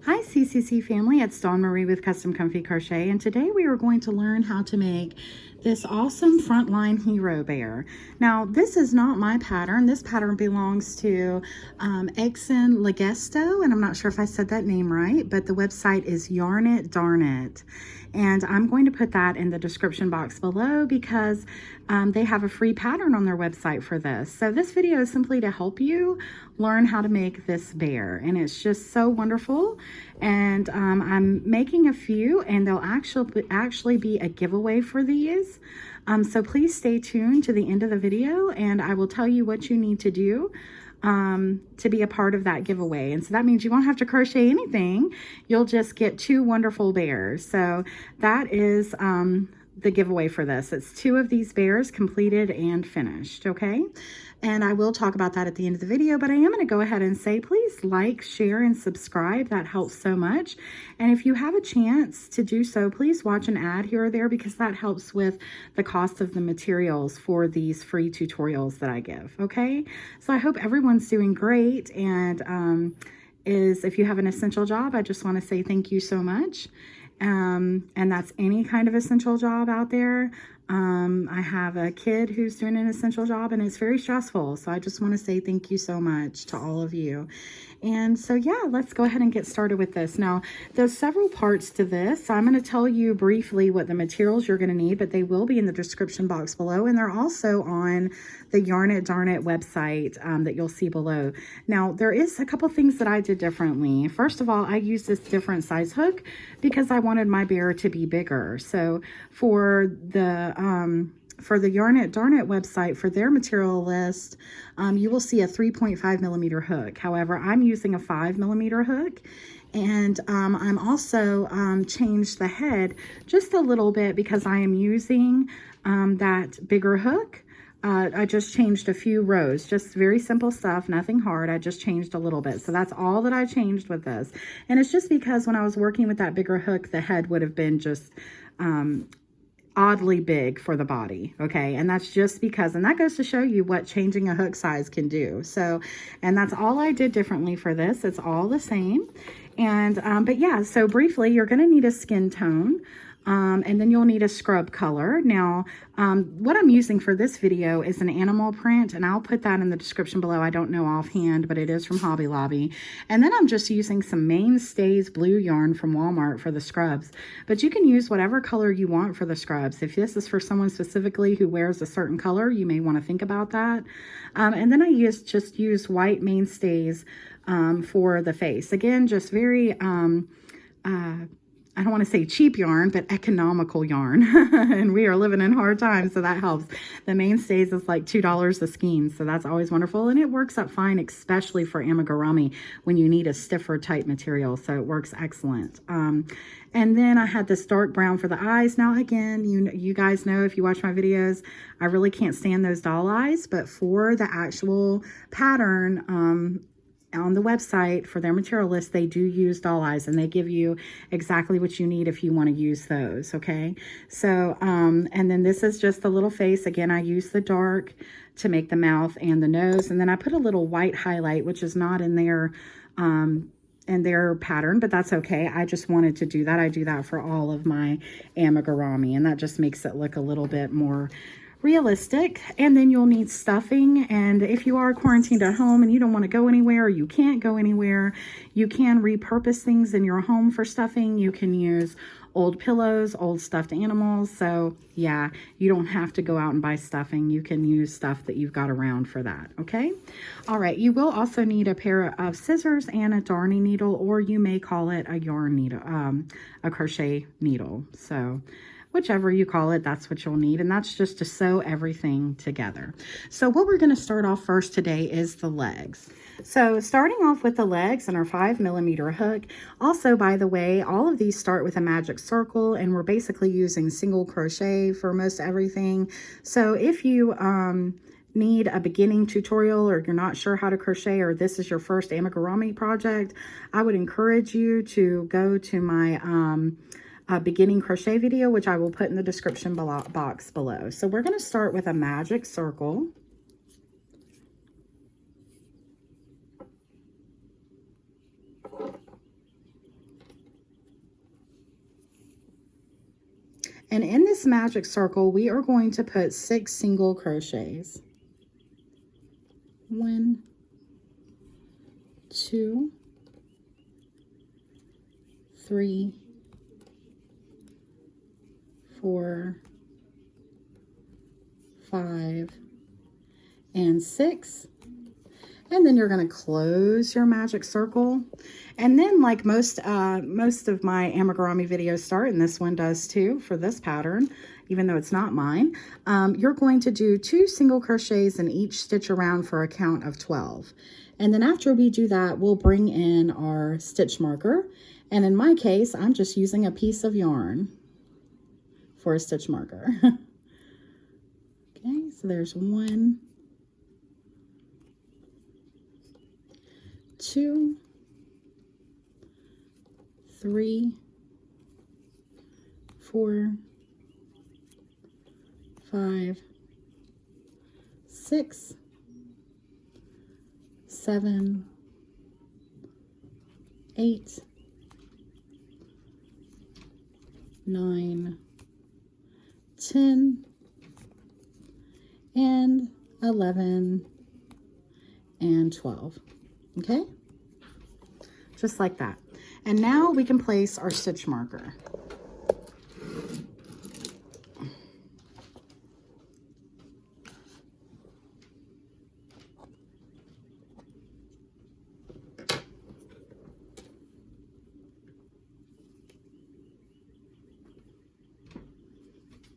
Hi CCC family, it's Dawn Marie with Custom Comfy Crochet, and today we are going to learn how to make this awesome Frontline Hero Bear. Now this is not my pattern. This pattern belongs to Exen Legesto, and I'm not sure if I said that name right, but the website is Yarn It Darn It. And I'm going to put that in the description box below because they have a free pattern on their website for this. So this video is simply to help you learn how to make this bear, and it's just so wonderful. And I'm making a few, and there'll actually be a giveaway for these. So please stay tuned to the end of the video, and I will tell you what you need to do to be a part of that giveaway. And so that means you won't have to crochet anything. You'll just get 2 wonderful bears. So that is the giveaway for this. It's 2 of these bears completed and finished, okay? And I will talk about that at the end of the video, but I am going to go ahead and say, please like, share, and subscribe. That helps so much. And if you have a chance to do so, please watch an ad here or there, because that helps with the cost of the materials for these free tutorials that I give, okay? So I hope everyone's doing great. And if you have an essential job, I just want to say thank you so much. And that's any kind of essential job out there. I have a kid who's doing an essential job, and it's very stressful. So I just want to say thank you so much to all of you. And so, yeah, let's go ahead and get started with this. Now, there's several parts to this. So I'm going to tell you briefly what the materials you're going to need, but they will be in the description box below. And they're also on the Yarn It Darn It website that you'll see below. Now, there is a couple things that I did differently. First of all, I used this different size hook because I wanted my bear to be bigger. So for the Yarn It Darn It website, for their material list, you will see a 3.5 millimeter hook. However, I'm using a 5 millimeter hook. And I'm also changed the head just a little bit because I am using that bigger hook. I just changed a few rows, just very simple stuff, nothing hard. I just changed a little bit. So that's all that I changed with this. And it's just because when I was working with that bigger hook, the head would have been just oddly big for the body, okay? And that's just because, and that goes to show you what changing a hook size can do. So, and that's all I did differently for this. It's all the same. And but yeah, so briefly, you're going to need a skin tone. And then you'll need a scrub color. Now, what I'm using for this video is an animal print, and I'll put that in the description below. I don't know offhand, but it is from Hobby Lobby. And then I'm just using some Mainstays blue yarn from Walmart for the scrubs. But you can use whatever color you want for the scrubs. If this is for someone specifically who wears a certain color, you may want to think about that. And then I just use white Mainstays for the face. Again, just very I don't want to say cheap yarn, but economical yarn. And we are living in hard times, so that helps. The Mainstays is like $2 a skein, so that's always wonderful. And it works up fine, especially for amigurumi when you need a stiffer type material. So it works excellent. And then I had this dark brown for the eyes. Now, again, you guys know if you watch my videos, I really can't stand those doll eyes. But for the actual pattern, on the website for their material list, they do use doll eyes, and they give you exactly what you need if you want to use those, okay? So and then this is just the little face. Again, I use the dark to make the mouth and the nose, and then I put a little white highlight, which is not in their pattern, but that's okay. I just wanted to do that. I do that for all of my amigurumi, and that just makes it look a little bit more realistic. And then you'll need stuffing, and if you are quarantined at home and you don't want to go anywhere, or you can't go anywhere, you can repurpose things in your home for stuffing. You can use old pillows, old stuffed animals. So yeah, you don't have to go out and buy stuffing. You can use stuff that you've got around for that, okay? All right, you will also need a pair of scissors and a darning needle, or you may call it a yarn needle, a crochet needle. So whichever you call it, that's what you'll need. And that's just to sew everything together. So what we're going to start off first today is the legs. So starting off with the legs and our 5 millimeter hook. Also, by the way, all of these start with a magic circle, and we're basically using single crochet for most everything. So if you need a beginning tutorial, or you're not sure how to crochet, or this is your first amigurumi project, I would encourage you to go to my beginning crochet video, which I will put in the description box below. So we're going to start with a magic circle. And in this magic circle, we are going to put 6 single crochets. 1, 2, 3, 4, 5, and 6. And then you're going to close your magic circle. And then, like most of my amigurumi videos start, and this one does too for this pattern, even though it's not mine, you're going to do 2 single crochets in each stitch around for a count of 12. And then after we do that, we'll bring in our stitch marker. And in my case, I'm just using a piece of yarn for a stitch marker. Okay, so there's 1, 2, 3, 4, 5, 6, 7, 8, 9, 10, and 11, and 12. Okay? Just like that. And now we can place our stitch marker.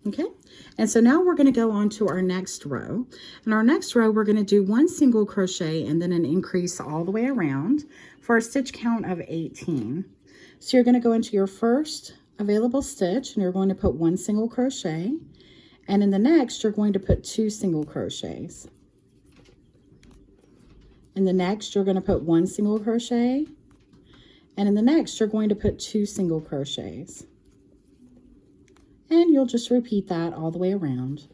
Okay, and so now we're going to go on to our next row. In our next row, we're going to do 1 single crochet and then an increase all the way around for a stitch count of 18. So you're going to go into your first available stitch and you're going to put 1 single crochet, and in the next you're going to put 2 single crochets. In the next you're going to put 1 single crochet, and in the next you're going to put 2 single crochets. And you'll just repeat that all the way around.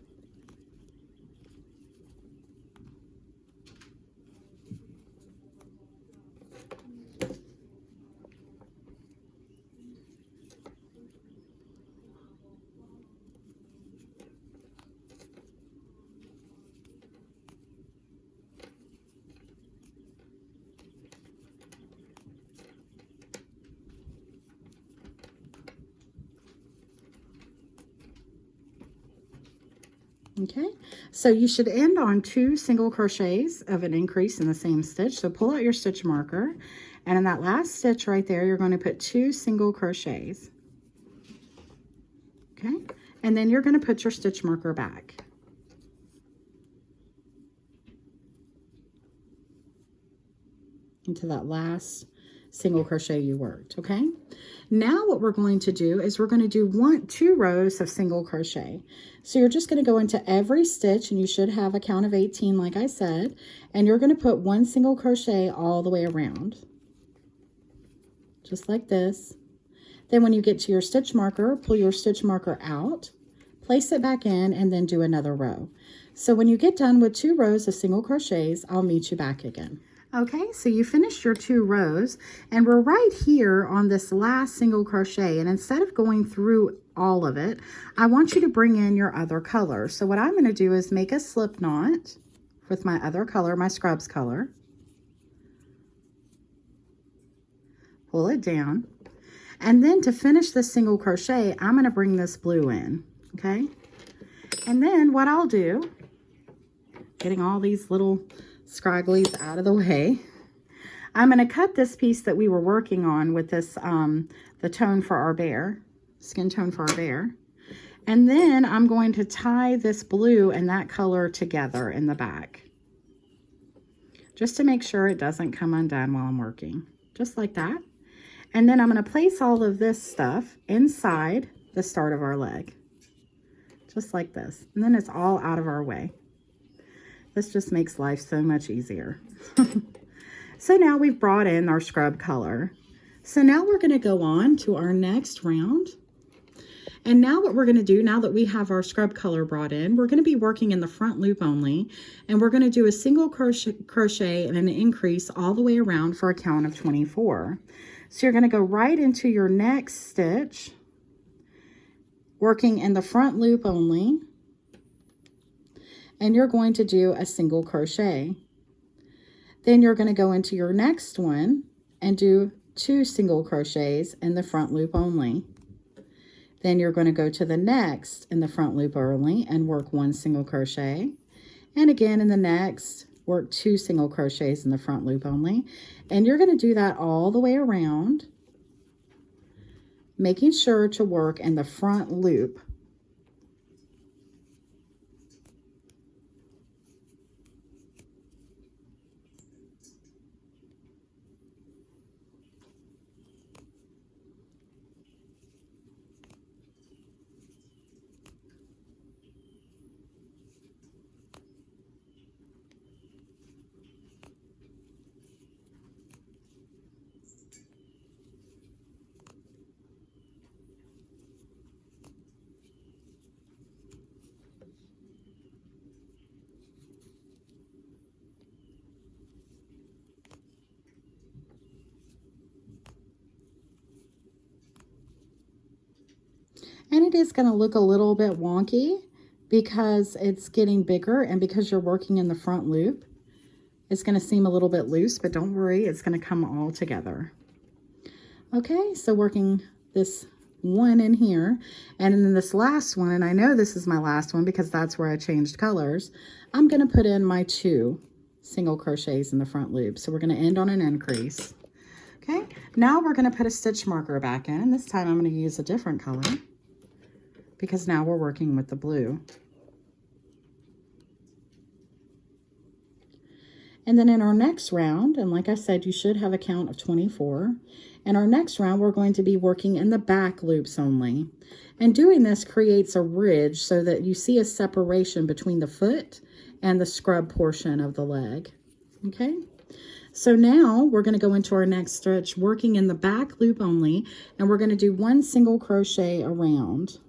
Okay, so you should end on 2 single crochets of an increase in the same stitch. So pull out your stitch marker, and in that last stitch right there, you're going to put 2 single crochets. Okay, and then you're going to put your stitch marker back. Into that last single crochet you worked. Okay, now what we're going to do is we're going to do 2 rows of single crochet. So you're just going to go into every stitch, and you should have a count of 18 like I said, and you're going to put 1 single crochet all the way around, just like this. Then when you get to your stitch marker, pull your stitch marker out, place it back in, and then do another row. So when you get done with 2 rows of single crochets, I'll meet you back again. Okay, so you finished your 2 rows, and we're right here on this last single crochet, and instead of going through all of it, I want you to bring in your other color. So what I'm going to do is make a slip knot with my other color, my scrubs color. Pull it down, and then to finish this single crochet, I'm going to bring this blue in, okay? And then what I'll do, getting all these little scragglies out of the way, I'm going to cut this piece that we were working on with this, the tone for our bear, skin tone for our bear. And then I'm going to tie this blue and that color together in the back, just to make sure it doesn't come undone while I'm working, just like that. And then I'm going to place all of this stuff inside the start of our leg, just like this. And then it's all out of our way. This just makes life so much easier. So now we've brought in our scrub color. So now we're going to go on to our next round. And now what we're going to do, now that we have our scrub color brought in, we're going to be working in the front loop only. And we're going to do a single crochet and an increase all the way around for a count of 24. So you're going to go right into your next stitch. working in the front loop only, and you're going to do a single crochet. Then you're going to go into your next one and do 2 single crochets in the front loop only. Then you're going to go to the next in the front loop only and work 1 single crochet. And again in the next, work 2 single crochets in the front loop only. And you're going to do that all the way around, making sure to work in the front loop. And it is going to look a little bit wonky because it's getting bigger, and because you're working in the front loop, it's going to seem a little bit loose, but don't worry, it's going to come all together. Okay, so working this one in here, and then this last one, and I know this is my last one because that's where I changed colors, I'm going to put in my 2 single crochets in the front loop. So we're going to end on an increase. Okay, now we're going to put a stitch marker back in, and this time I'm going to use a different color because now we're working with the blue. And then in our next round, and like I said, you should have a count of 24. In our next round, we're going to be working in the back loops only. And doing this creates a ridge so that you see a separation between the foot and the scrub portion of the leg. Okay? So now we're going to go into our next stitch working in the back loop only, and we're going to do 1 single crochet around.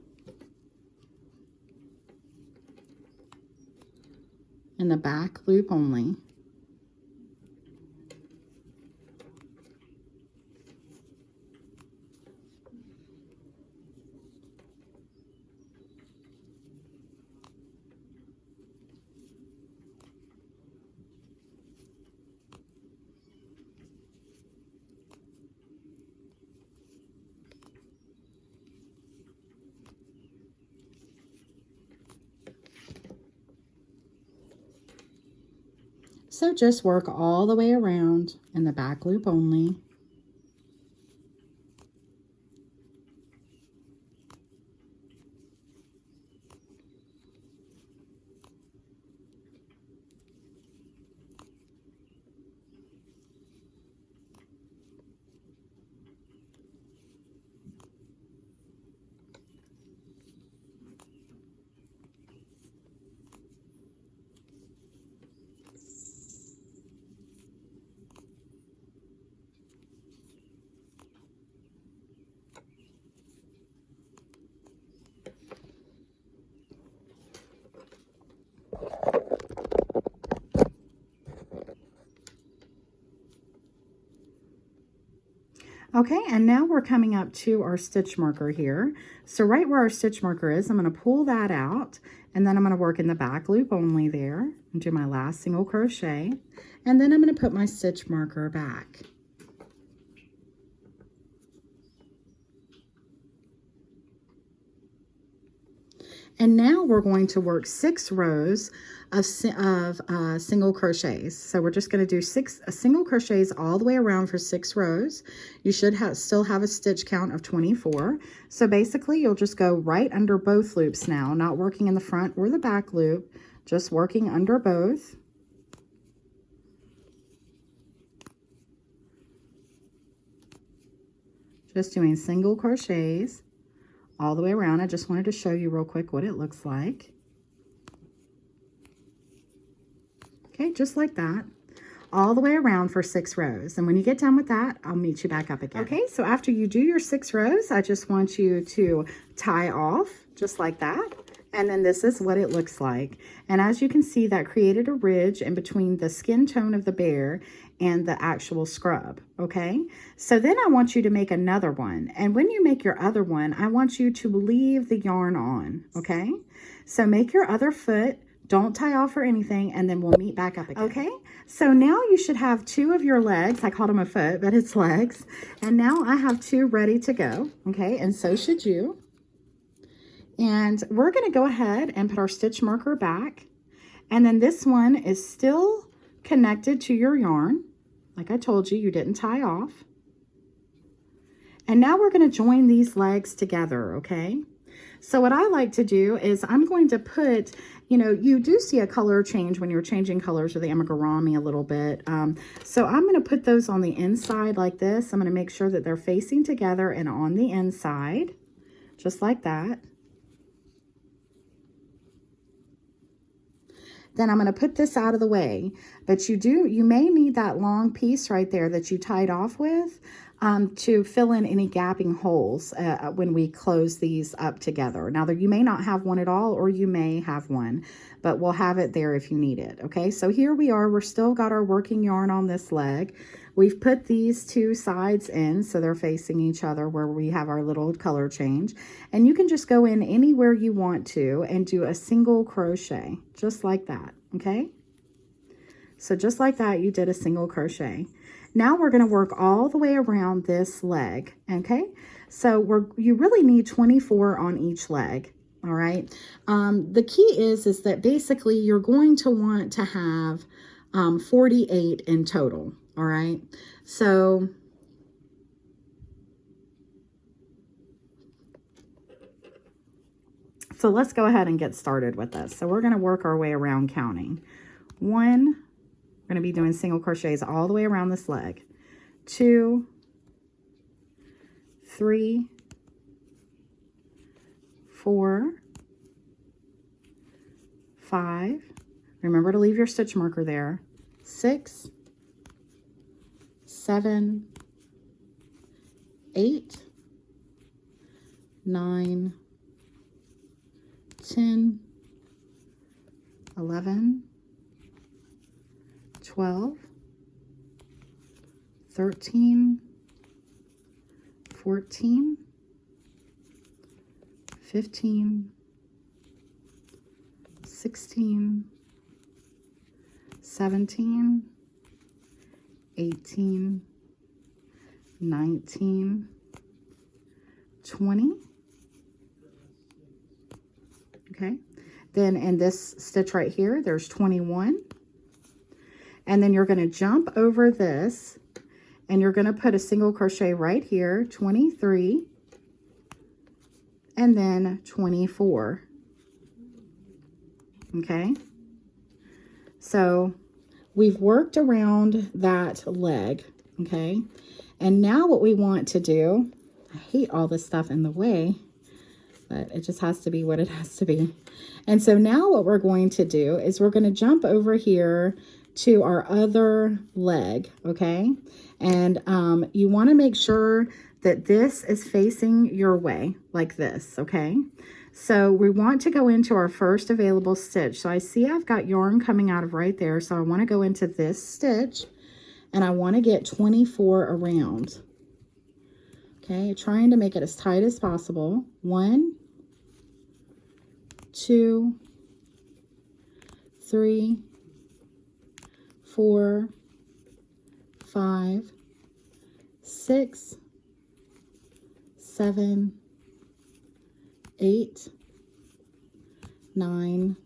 In the back loop only. So just work all the way around in the back loop only. Okay, and now we're coming up to our stitch marker here. So right where our stitch marker is, I'm going to pull that out, and then I'm going to work in the back loop only there and do my last single crochet, and then I'm going to put my stitch marker back. And now we're going to work 6 rows of single crochets. So we're just going to do 6 single crochets all the way around for 6 rows. You should still have a stitch count of 24. So basically you'll just go right under both loops now, not working in the front or the back loop, just working under both. Just doing single crochets all the way around. I just wanted to show you real quick what it looks like. Okay, just like that, all the way around for 6 rows. And when you get done with that, I'll meet you back up again. Okay, so after you do your 6 rows, I just want you to tie off just like that. And then this is what it looks like. And as you can see, that created a ridge in between the skin tone of the bear and the actual scrub, okay? So then I want you to make another one. And when you make your other one, I want you to leave the yarn on, okay? So make your other foot, don't tie off or anything, and then we'll meet back up again. Okay, so now you should have 2 of your legs. I called them a foot, but it's legs. And now I have 2 ready to go, okay? And so should you. And we're going to go ahead and put our stitch marker back. And then this one is still connected to your yarn. Like I told you, you didn't tie off. And now we're going to join these legs together, okay? So what I like to do is I'm going to put, you know, you do see a color change when you're changing colors of the amigurumi a little bit. So I'm going to put those on the inside like this. I'm going to make sure that they're facing together and on the inside, just like that. Then I'm going to put this out of the way, but you may need that long piece right there that you tied off with to fill in any gapping holes when we close these up together. Now, you may not have one at all, or you may have one, but we'll have it there if you need it. Okay, so here we are. We're still got our working yarn on this leg. We've put these 2 sides in so they're facing each other where we have our little color change. And you can just go in anywhere you want to and do a single crochet, just like that, okay? So just like that, you did a single crochet. Now we're going to work all the way around this leg, okay? So you really need 24 on each leg, all right? The key is that basically you're going to want to have 48 in total, all right? So let's go ahead and get started with this. So we're going to work our way around counting. 1, we're going to be doing single crochets all the way around this leg. 2, 3, 4, 5. Remember to leave your stitch marker there. 6, 7, 8, 9, 10, 11, 12, 13, 14, 15, 16, 17, 18, 19, 20. Okay, then in this stitch right here, there's 21. And then you're going to jump over this and you're going to put a single crochet right here, 23, and then 24. Okay, so we've worked around that leg, okay? And now what we want to do, I hate all this stuff in the way, but it just has to be what it has to be. And so now what we're going to do is we're going to jump over here to our other leg, okay? And you want to make sure that this is facing your way like this, okay? So we want to go into our first available stitch. So I see I've got yarn coming out of right there. So I want to go into this stitch and I want to get 24 around. Okay, trying to make it as tight as possible. 1, 2, 3, 4, 5, 6, 7, 8, 9,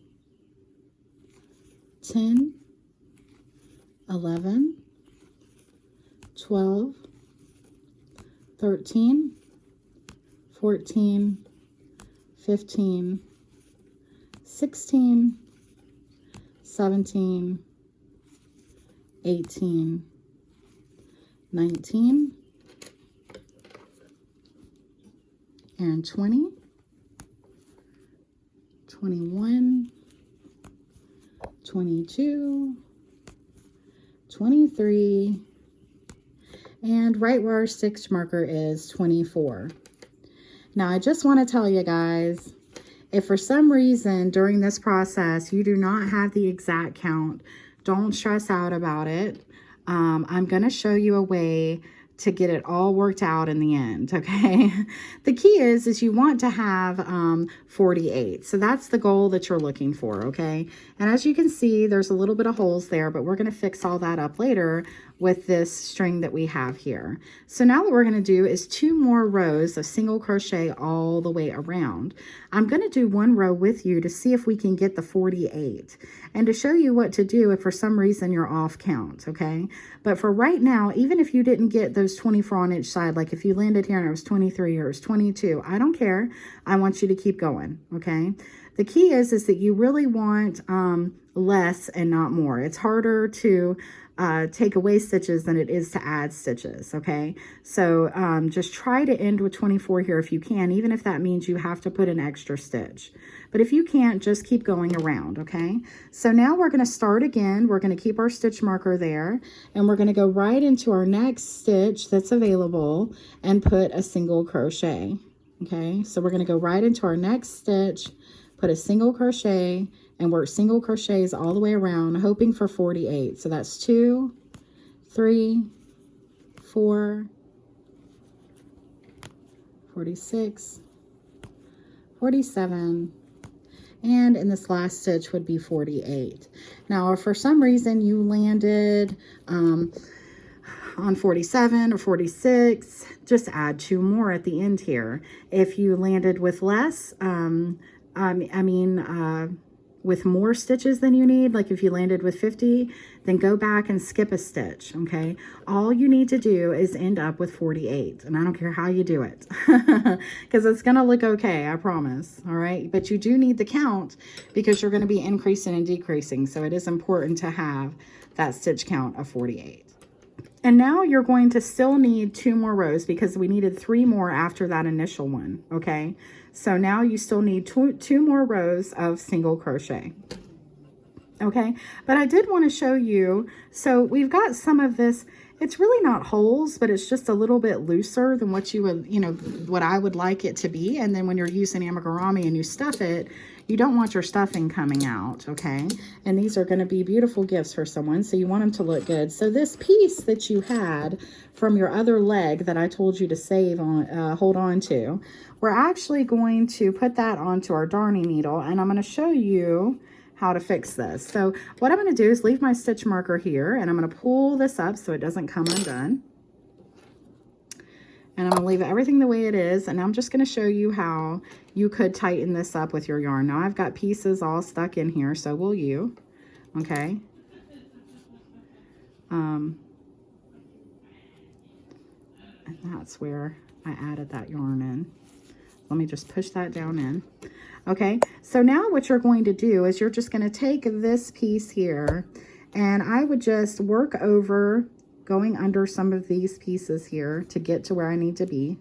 10, 11, 12, 13, 14, 15, 16, 17, 18, 19, and 20, 21, 22, 23, and right where our stitch marker is, 24. Now I just want to tell you guys, If for some reason during this process you do not have the exact count, don't stress out about it. I'm going to show you a way to get it all worked out in the end, okay? The key is you want to have 48. So that's the goal that you're looking for, okay? And as you can see, there's a little bit of holes there, but we're going to fix all that up later with this string that we have here. So now what we're going to do is 2 more rows of single crochet all the way around. I'm going to do 1 row with you to see if we can get the 48 and to show you what to do if for some reason you're off count, okay? But for right now, even if you didn't get those 24 on each side, like if you landed here and it was 23 or it was 22, I don't care. I want you to keep going, okay? The key is that you really want less and not more. It's harder to take away stitches than it is to add stitches, okay? So just try to end with 24 here if you can, even if that means you have to put an extra stitch. But if you can't, just keep going around, okay? So now we're going to start again. We're going to keep our stitch marker there, and we're going to go right into our next stitch that's available and put a single crochet, okay? So we're going to go right into our next stitch, put a single crochet, and work single crochets all the way around, hoping for 48. So that's 2, 3, 4, 46, 47, and in this last stitch would be 48. Now, if for some reason you landed on 47 or 46, just add 2 more at the end here. If you landed with less, with more stitches than you need, like if you landed with 50, then go back and skip a stitch, okay? All you need to do is end up with 48, and I don't care how you do it, because it's gonna look okay, I promise, all right? But you do need the count because you're gonna be increasing and decreasing, so it is important to have that stitch count of 48. And now you're going to still need 2 more rows because we needed 3 more after that initial one, okay? So now you still need two more rows of single crochet, okay? But I did want to show you, so we've got some of this, it's really not holes, but it's just a little bit looser than what you would, what I would like it to be. And then when you're using amigurumi and you stuff it, you don't want your stuffing coming out, okay? And these are going to be beautiful gifts for someone, so you want them to look good. So this piece that you had from your other leg that I told you to save on, hold on to, we're actually going to put that onto our darning needle, and I'm going to show you how to fix this. So what I'm going to do is leave my stitch marker here, and I'm going to pull this up so it doesn't come undone. And I'm going to leave everything the way it is, and I'm just going to show you how you could tighten this up with your yarn. Now I've got pieces all stuck in here, so will you, okay? And that's where I added that yarn in. Let me just push that down in. Okay, so now what you're going to do is you're just going to take this piece here, and I would just work over going under some of these pieces here to get to where I need to be,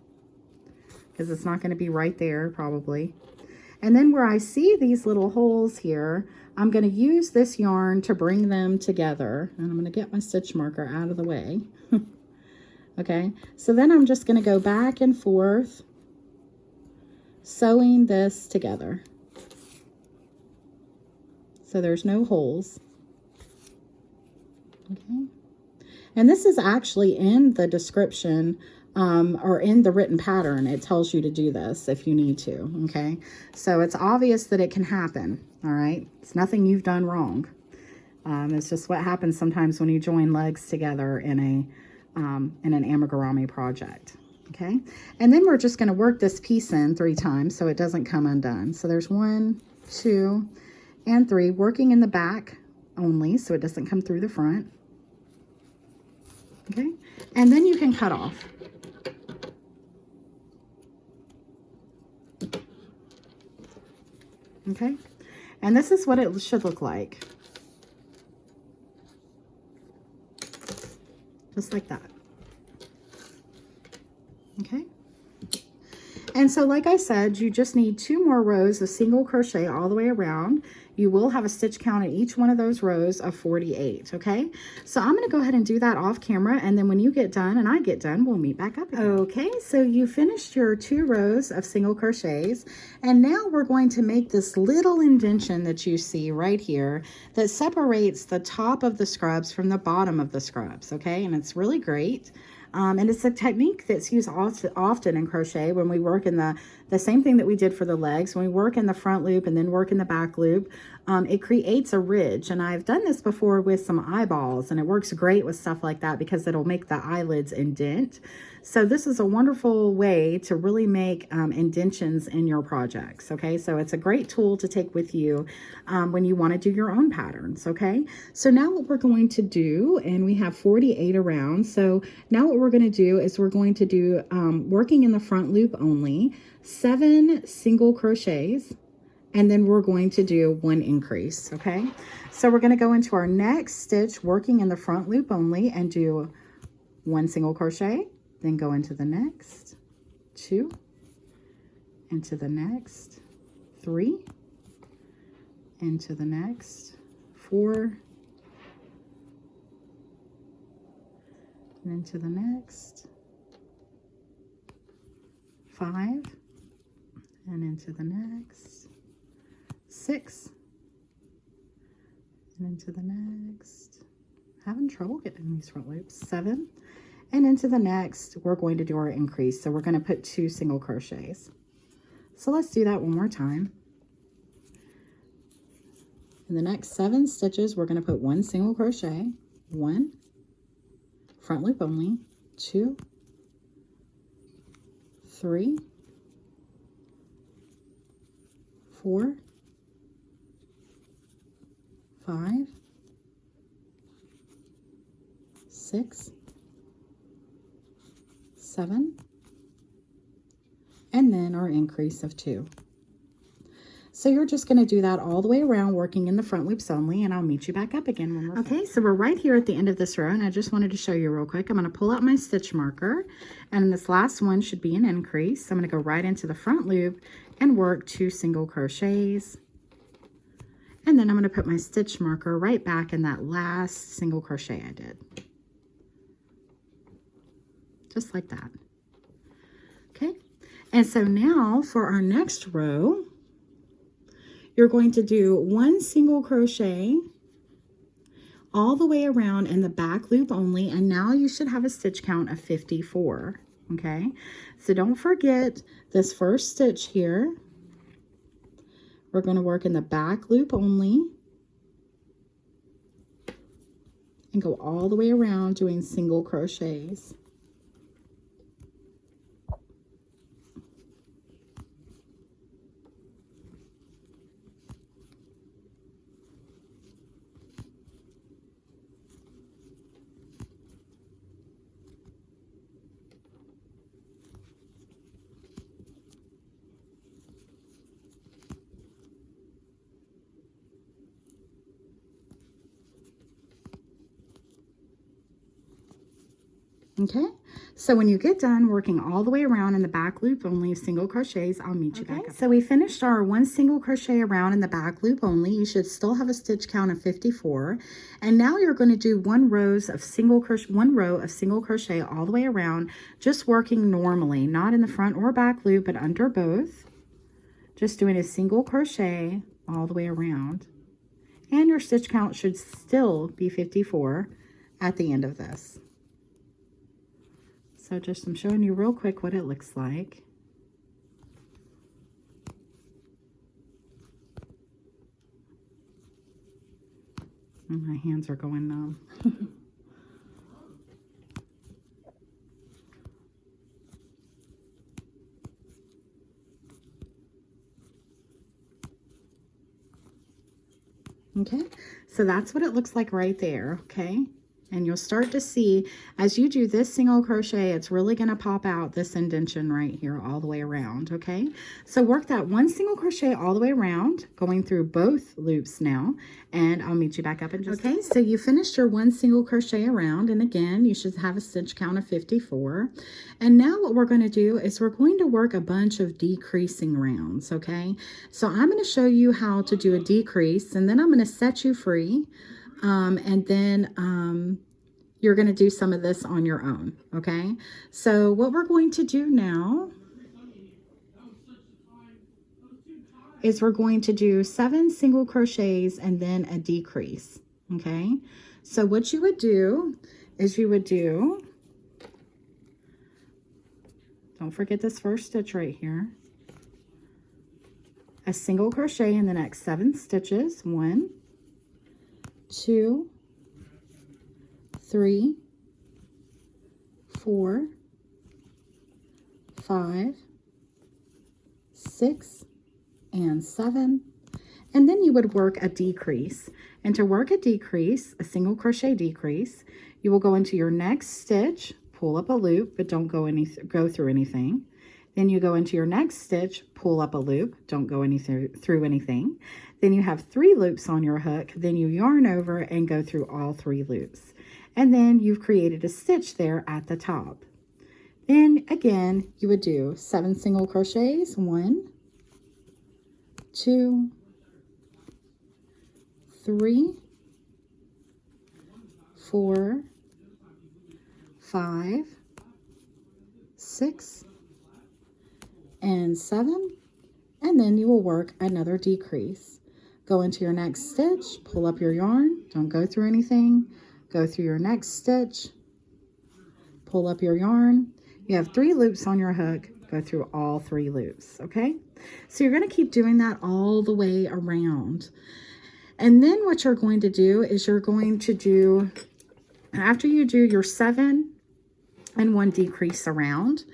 because it's not going to be right there probably. And then where I see these little holes here, I'm going to use this yarn to bring them together, and I'm going to get my stitch marker out of the way. Okay, so then I'm just going to go back and forth sewing this together so there's no holes. Okay, and this is actually in the description or in the written pattern. It tells you to do this if you need to. Okay, so it's obvious that it can happen. All right, it's nothing you've done wrong. It's just what happens sometimes when you join legs together in an amigurumi project. Okay, and then we're just going to work this piece in 3 times so it doesn't come undone. So there's 1, 2, and 3, working in the back only so it doesn't come through the front. Okay, and then you can cut off. Okay, and this is what it should look like. Just like that. Okay, And so like I said, you just need 2 more rows of single crochet all the way around. You will have a stitch count in each one of those rows of 48, okay? So I'm gonna go ahead and do that off camera, and then when you get done and I get done, we'll meet back up again. Okay, so you finished your 2 rows of single crochets, and now we're going to make this little indention that you see right here that separates the top of the scrubs from the bottom of the scrubs, okay? And it's really great. And it's a technique that's used often in crochet when we work in the same thing that we did for the legs. When we work in the front loop and then work in the back loop, it creates a ridge. And I've done this before with some eyeballs, and it works great with stuff like that because it'll make the eyelids indent. So this is a wonderful way to really make indentions in your projects, okay? So it's a great tool to take with you when you want to do your own patterns, okay? So now what we're going to do, and we have 48 around, so now what we're going to do is we're going to do, working in the front loop only, 7 single crochets, and then we're going to do 1 increase, okay? So we're going to go into our next stitch working in the front loop only and do 1 single crochet, then go into the next, 2, into the next, 3, into the next, 4, and into the next, 5, and into the next, 6, and into the next, having trouble getting these front loops, 7, and into the next, we're going to do our increase. So we're going to put 2 single crochets. So let's do that one more time. In the next 7 stitches, we're going to put 1 single crochet, 1, front loop only, 2, 3, 4, 5, 6, 7, and then our increase of 2. So you're just going to do that all the way around, working in the front loops only, and I'll meet you back up again when we're finished. So we're right here at the end of this row, and I just wanted to show you real quick. I'm going to pull out my stitch marker, and this last one should be an increase. So I'm going to go right into the front loop and work 2 single crochets, and then I'm going to put my stitch marker right back in that last single crochet I did. Just like that. Okay, and so now for our next row, you're going to do 1 single crochet all the way around in the back loop only, and now you should have a stitch count of 54. Okay, so don't forget this first stitch here. We're going to work in the back loop only and go all the way around doing single crochets. Okay, so when you get done working all the way around in the back loop only single crochets, I'll meet you back up. So we finished our 1 single crochet around in the back loop only. You should still have a stitch count of 54. And now you're going to do 1 row of single crochet all the way around, just working normally, not in the front or back loop, but under both. Just doing a single crochet all the way around. And your stitch count should still be 54 at the end of this. So just I'm showing you real quick what it looks like. And my hands are going numb. Okay, so that's what it looks like right there, okay? And you'll start to see as you do this single crochet, it's really going to pop out this indentation right here all the way around. Okay, so work that one single crochet all the way around, going through both loops now, and I'll meet you back up in just okay. So you finished your one single crochet around, and again you should have a stitch count of 54. And now what we're going to do is we're going to work a bunch of decreasing rounds. Okay, so I'm going to show you how to do a decrease, and then I'm going to set you free. And then you're going to do some of this on your own. Okay, so what we're going to do now is we're going to do 7 single crochets and then a decrease. Okay, so what you would do is you would do, don't forget this first stitch right here, a single crochet in the next 7 stitches. 1, 2, 3, 4, 5, 6, and 7. And then you would work a decrease. And to work a decrease, a single crochet decrease, you will go into your next stitch, pull up a loop, but don't go through anything. Then you go into your next stitch, pull up a loop, don't go through anything. Then you have 3 loops on your hook, then you yarn over and go through all 3 loops. And then you've created a stitch there at the top. Then again, you would do 7 single crochets. 1, 2, 3, 4, 5, 6, and 7. And then you will work another decrease. Go into your next stitch, pull up your yarn, don't go through anything. Go through your next stitch, pull up your yarn. You have 3 loops on your hook, go through all 3 loops, okay? So you're going to keep doing that all the way around. And then what you're going to do is you're going to do, after you do your 7 and 1 decrease around,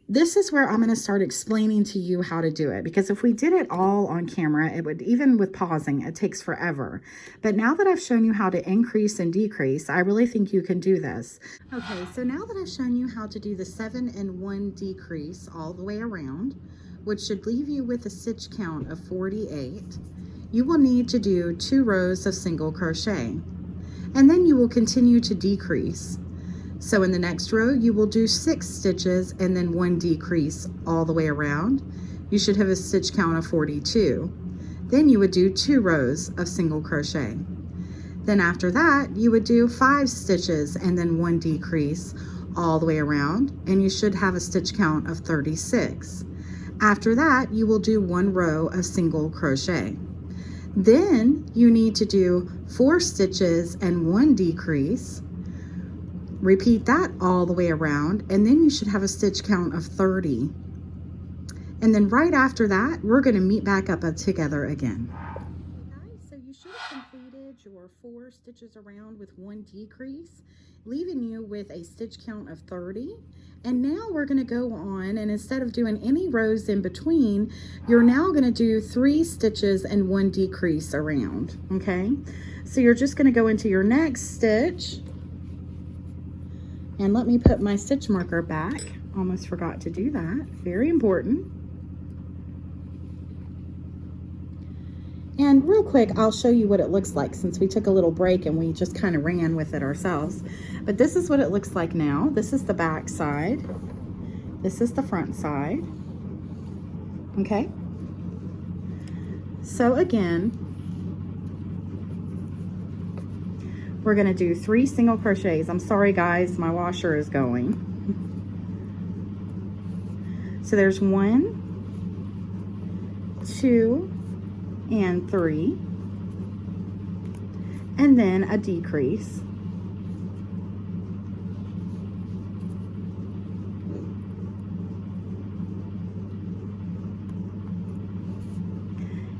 this is where I'm going to start explaining to you how to do it, because if we did it all on camera, it would, even with pausing, it takes forever. But now that I've shown you how to increase and decrease, I really think you can do this. Okay, so now that I've shown you how to do the 7 and 1 decrease all the way around, which should leave you with a stitch count of 48, you will need to do 2 rows of single crochet, and then you will continue to decrease. So in the next row, you will do 6 stitches and then 1 decrease all the way around. You should have a stitch count of 42. Then you would do 2 rows of single crochet. Then after that, you would do 5 stitches and then 1 decrease all the way around, and you should have a stitch count of 36. After that, you will do 1 row of single crochet. Then you need to do 4 stitches and 1 decrease. Repeat that all the way around, and then you should have a stitch count of 30. And then right after that, we're going to meet back up together again. Okay, guys, so you should have completed your 4 stitches around with 1 decrease, leaving you with a stitch count of 30. And now we're going to go on, and instead of doing any rows in between, you're now going to do 3 stitches and 1 decrease around. Okay, so you're just going to go into your next stitch. And let me put my stitch marker back. Almost forgot to do that. Very important. And real quick, I'll show you what it looks like, since we took a little break and we just kind of ran with it ourselves. But this is what it looks like now. This is the back side. This is the front side. Okay. So again, we're going to do 3 single crochets. I'm sorry guys, my washer is going. So there's 1, 2, and 3. And then a decrease.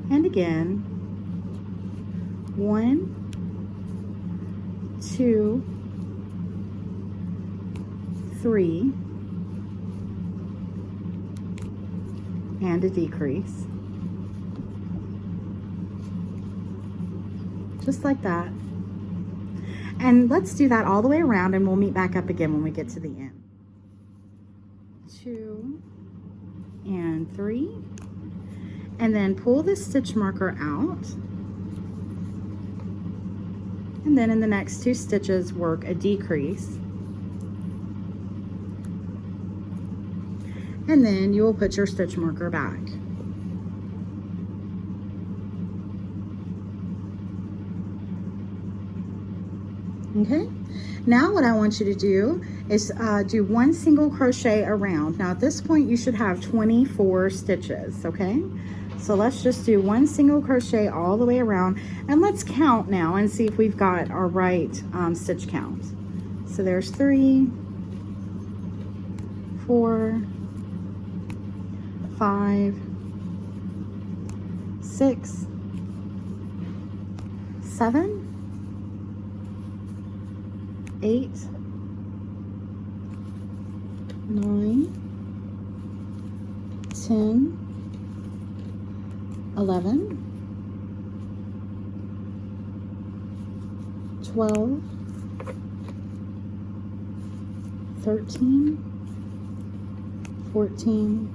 And again, 1, 2, 3, and a decrease. Just like that. And let's do that all the way around, and we'll meet back up again when we get to the end. 2 and 3, and then pull the stitch marker out, and then in the next 2 stitches work a decrease, and then you will put your stitch marker back. Okay, now what I want you to do is do 1 single crochet around. Now at this point you should have 24 stitches, okay? So let's just do 1 single crochet all the way around, and let's count now and see if we've got our right stitch count. So there's 3, 4, 5, 6, 7, 8, 9, 10, 11, 12, 13, 14,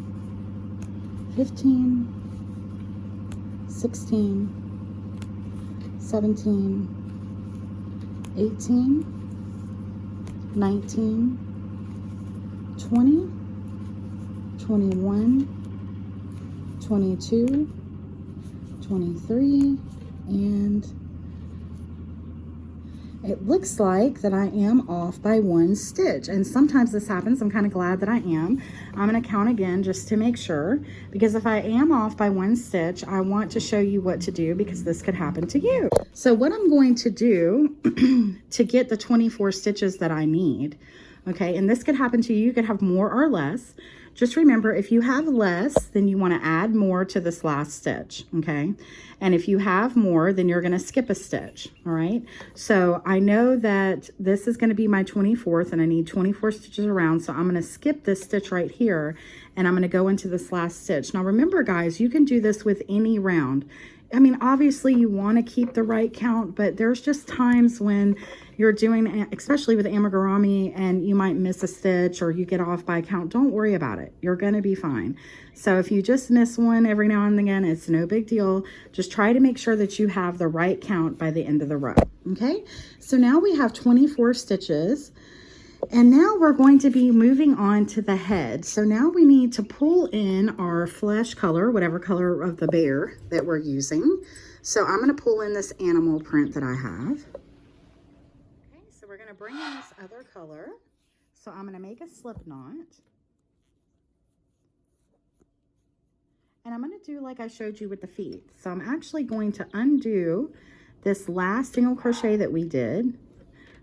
15, 16, 17, 18, 19, 20, 21, 22, 23, and it looks like that I am off by 1 stitch, and sometimes this happens. I'm kind of glad that I am. I'm going to count again just to make sure, because if I am off by 1 stitch, I want to show you what to do, because this could happen to you. So what I'm going to do to get the 24 stitches that I need, okay, and this could happen to you, you could have more or less. Just remember, if you have less, then you want to add more to this last stitch, okay? And if you have more, then you're going to skip a stitch, all right? So I know that this is going to be my 24th, and I need 24 stitches around, so I'm going to skip this stitch right here, and I'm going to go into this last stitch. Now remember, guys, you can do this with any round. I mean, obviously you want to keep the right count, but there's just times when you're doing, especially with amigurumi, and you might miss a stitch or you get off by count. Don't worry about it. You're going to be fine. So if you just miss one every now and again, it's no big deal. Just try to make sure that you have the right count by the end of the row. Okay, so now we have 24 stitches. And now we're going to be moving on to the head. So now we need to pull in our flesh color, whatever color of the bear that we're using. So I'm going to pull in this animal print that I have. Okay, so we're going to bring in this other color. So I'm going to make a slip knot. And I'm going to do like I showed you with the feet. So I'm actually going to undo this last single crochet that we did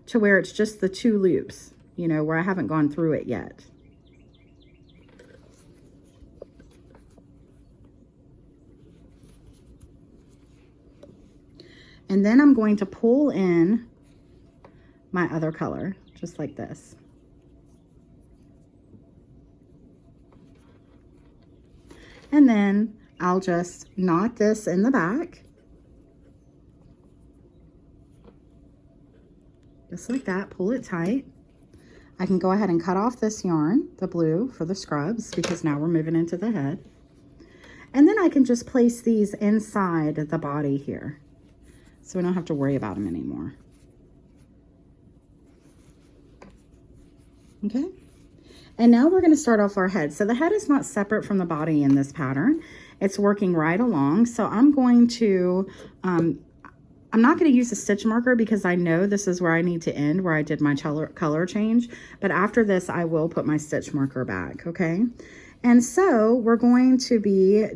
to where it's just the 2 loops. You know, where I haven't gone through it yet. And then I'm going to pull in my other color, just like this. And then I'll just knot this in the back. Just like that, pull it tight. I can go ahead and cut off this yarn, the blue, for the scrubs, because now we're moving into the head. And then I can just place these inside the body here, so we don't have to worry about them anymore. Okay, and now we're going to start off our head. So the head is not separate from the body in this pattern. It's working right along. So I'm going to, I'm not going to use a stitch marker because I know this is where I need to end, where I did my color change. But after this, I will put my stitch marker back, okay? And so we're going to be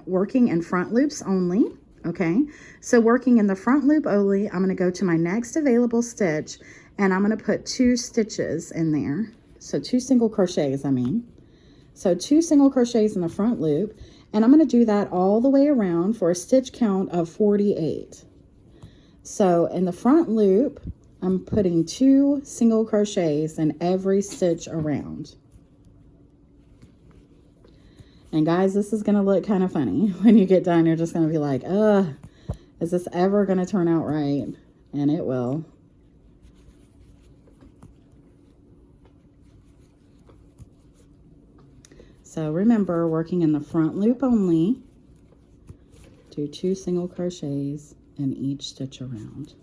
working in front loops only, okay? So working in the front loop only, I'm going to go to my next available stitch, and I'm going to put 2 stitches in there. So 2 single crochets, I mean. So 2 single crochets in the front loop, and I'm going to do that all the way around for a stitch count of 48. So in the front loop, I'm putting 2 single crochets in every stitch around. And guys, this is going to look kind of funny. When you get done, you're just going to be like, is this ever going to turn out right? And it will. So remember, working in the front loop only, do 2 single crochets in each stitch around.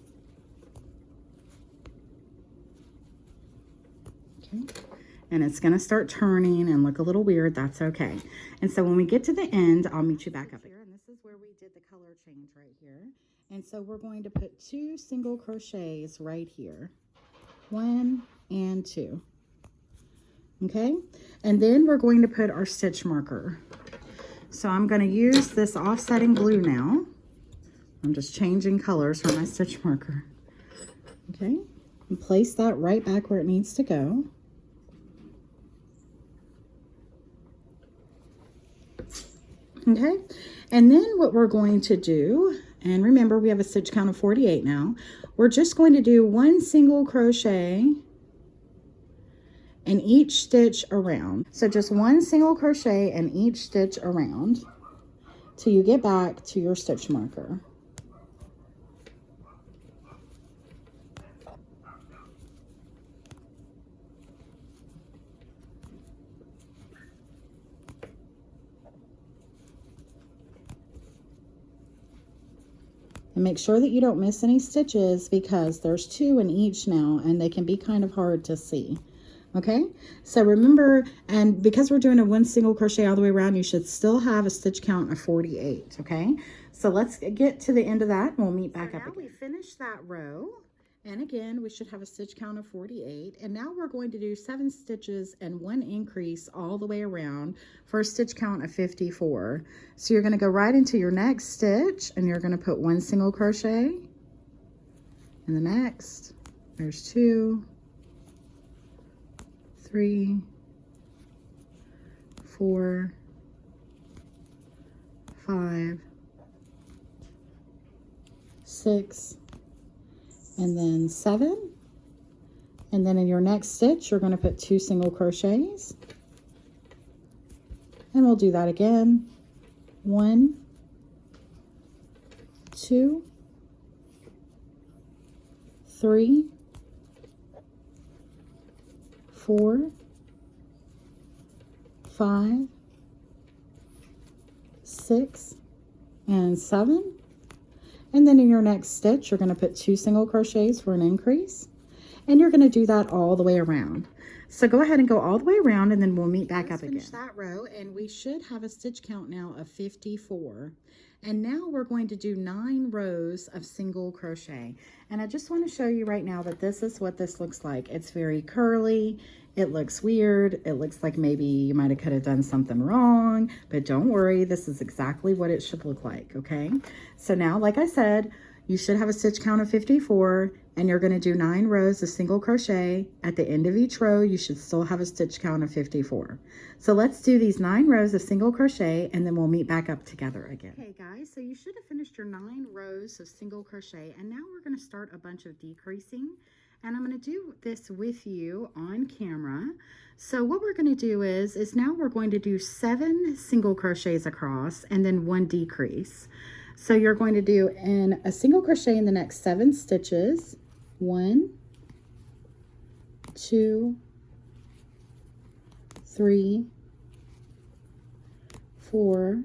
Okay, and it's going to start turning and look a little weird. That's okay. And so when we get to the end, I'll meet you back up here. And this is where we did the color change right here. And so we're going to put 2 single crochets right here. 1 and 2. Okay, and then we're going to put our stitch marker. So I'm going to use this offsetting glue now. I'm just changing colors for my stitch marker. Okay, and place that right back where it needs to go. Okay, and then what we're going to do, and remember we have a stitch count of 48 now, we're just going to do 1 single crochet in each stitch around. So just 1 single crochet in each stitch around till you get back to your stitch marker. And make sure that you don't miss any stitches because there's 2 in each now and they can be kind of hard to see. Okay, so remember, and because we're doing a 1 single crochet all the way around, you should still have a stitch count of 48. Okay, so let's get to the end of that and we'll meet back up again. We finished that row, and again we should have a stitch count of 48, and now we're going to do 7 stitches and 1 increase all the way around for a stitch count of 54. So you're going to go right into your next stitch and you're going to put 1 single crochet in the next. There's 2, 3, 4, 5, 6, and then 7. And then in your next stitch, you're going to put 2 single crochets. And we'll do that again. 1, 2, 3, 4, 5, 6, and 7. And then in your next stitch, you're going to put 2 single crochets for an increase. And you're going to do that all the way around. So go ahead and go all the way around and then we'll meet back up again. Finish that row and we should have a stitch count now of 54. And now we're going to do 9 rows of single crochet. And I just want to show you right now that this is what this looks like. It's very curly. It looks weird. It looks like maybe you might have could have done something wrong, but don't worry. This is exactly what it should look like. Okay. So now, like I said, you should have a stitch count of 54 and you're going to do 9 rows of single crochet. At the end of each row, you should still have a stitch count of 54. So let's do these 9 rows of single crochet and then we'll meet back up together again. Okay guys, so you should have finished your 9 rows of single crochet and now we're going to start a bunch of decreasing. And I'm going to do this with you on camera. So what we're going to do is now we're going to do 7 single crochets across and then 1 decrease. So you're going to do in a single crochet in the next 7 stitches. 1, 2, 3, 4,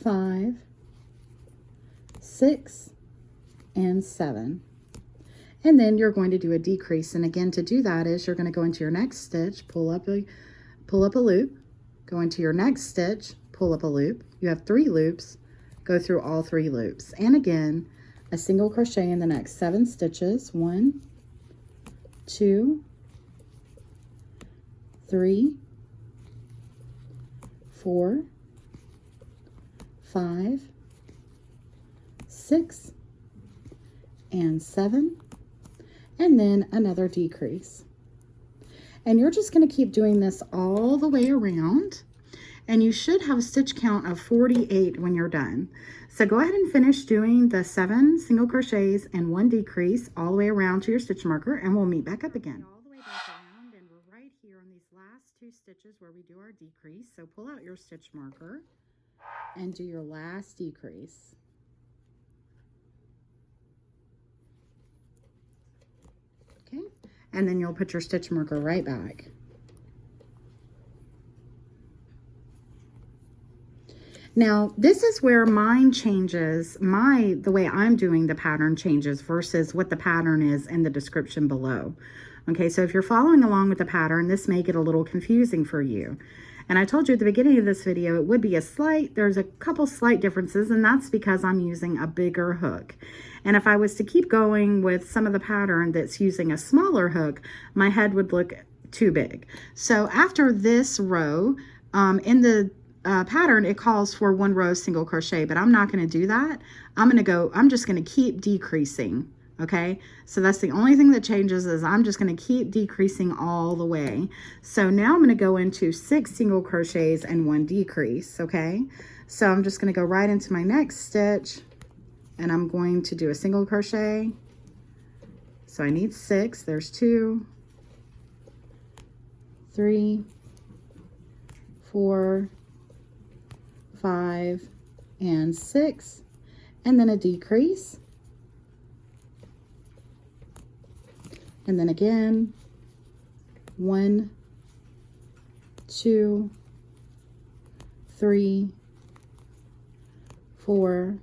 5, 6, and 7. And then you're going to do a decrease. And again, to do that is you're going to go into your next stitch, pull up a loop, go into your next stitch, pull up a loop. You have 3 loops, go through all 3 loops. And again, a single crochet in the next 7 stitches. 1, 2, 3, 4, 5, 6, and 7. And then another decrease. And you're just going to keep doing this all the way around. And you should have a stitch count of 48 when you're done. So go ahead and finish doing the 7 single crochets and 1 decrease all the way around to your stitch marker and we'll meet back up again. All the way back around and we're right here on these last 2 stitches where we do our decrease. So pull out your stitch marker and do your last decrease. Okay, and then you'll put your stitch marker right back. Now, this is where mine changes, the way I'm doing the pattern changes versus what the pattern is in the description below. Okay, so if you're following along with the pattern, this may get a little confusing for you. And I told you at the beginning of this video, it would be there's a couple slight differences, and that's because I'm using a bigger hook. And if I was to keep going with some of the pattern that's using a smaller hook, my head would look too big. So after this row, in the pattern, it calls for 1 row single crochet, but I'm not going to do that. I'm just going to keep decreasing. Okay, so that's the only thing that changes, is I'm just going to keep decreasing all the way. So now I'm going to go into 6 single crochets and 1 decrease. Okay, so I'm just going to go right into my next stitch, and I'm going to do a single crochet. So I need 6. There's 2, 3, 4, 5, and 6, and then a decrease. And then again, 1, 2, 3, 4,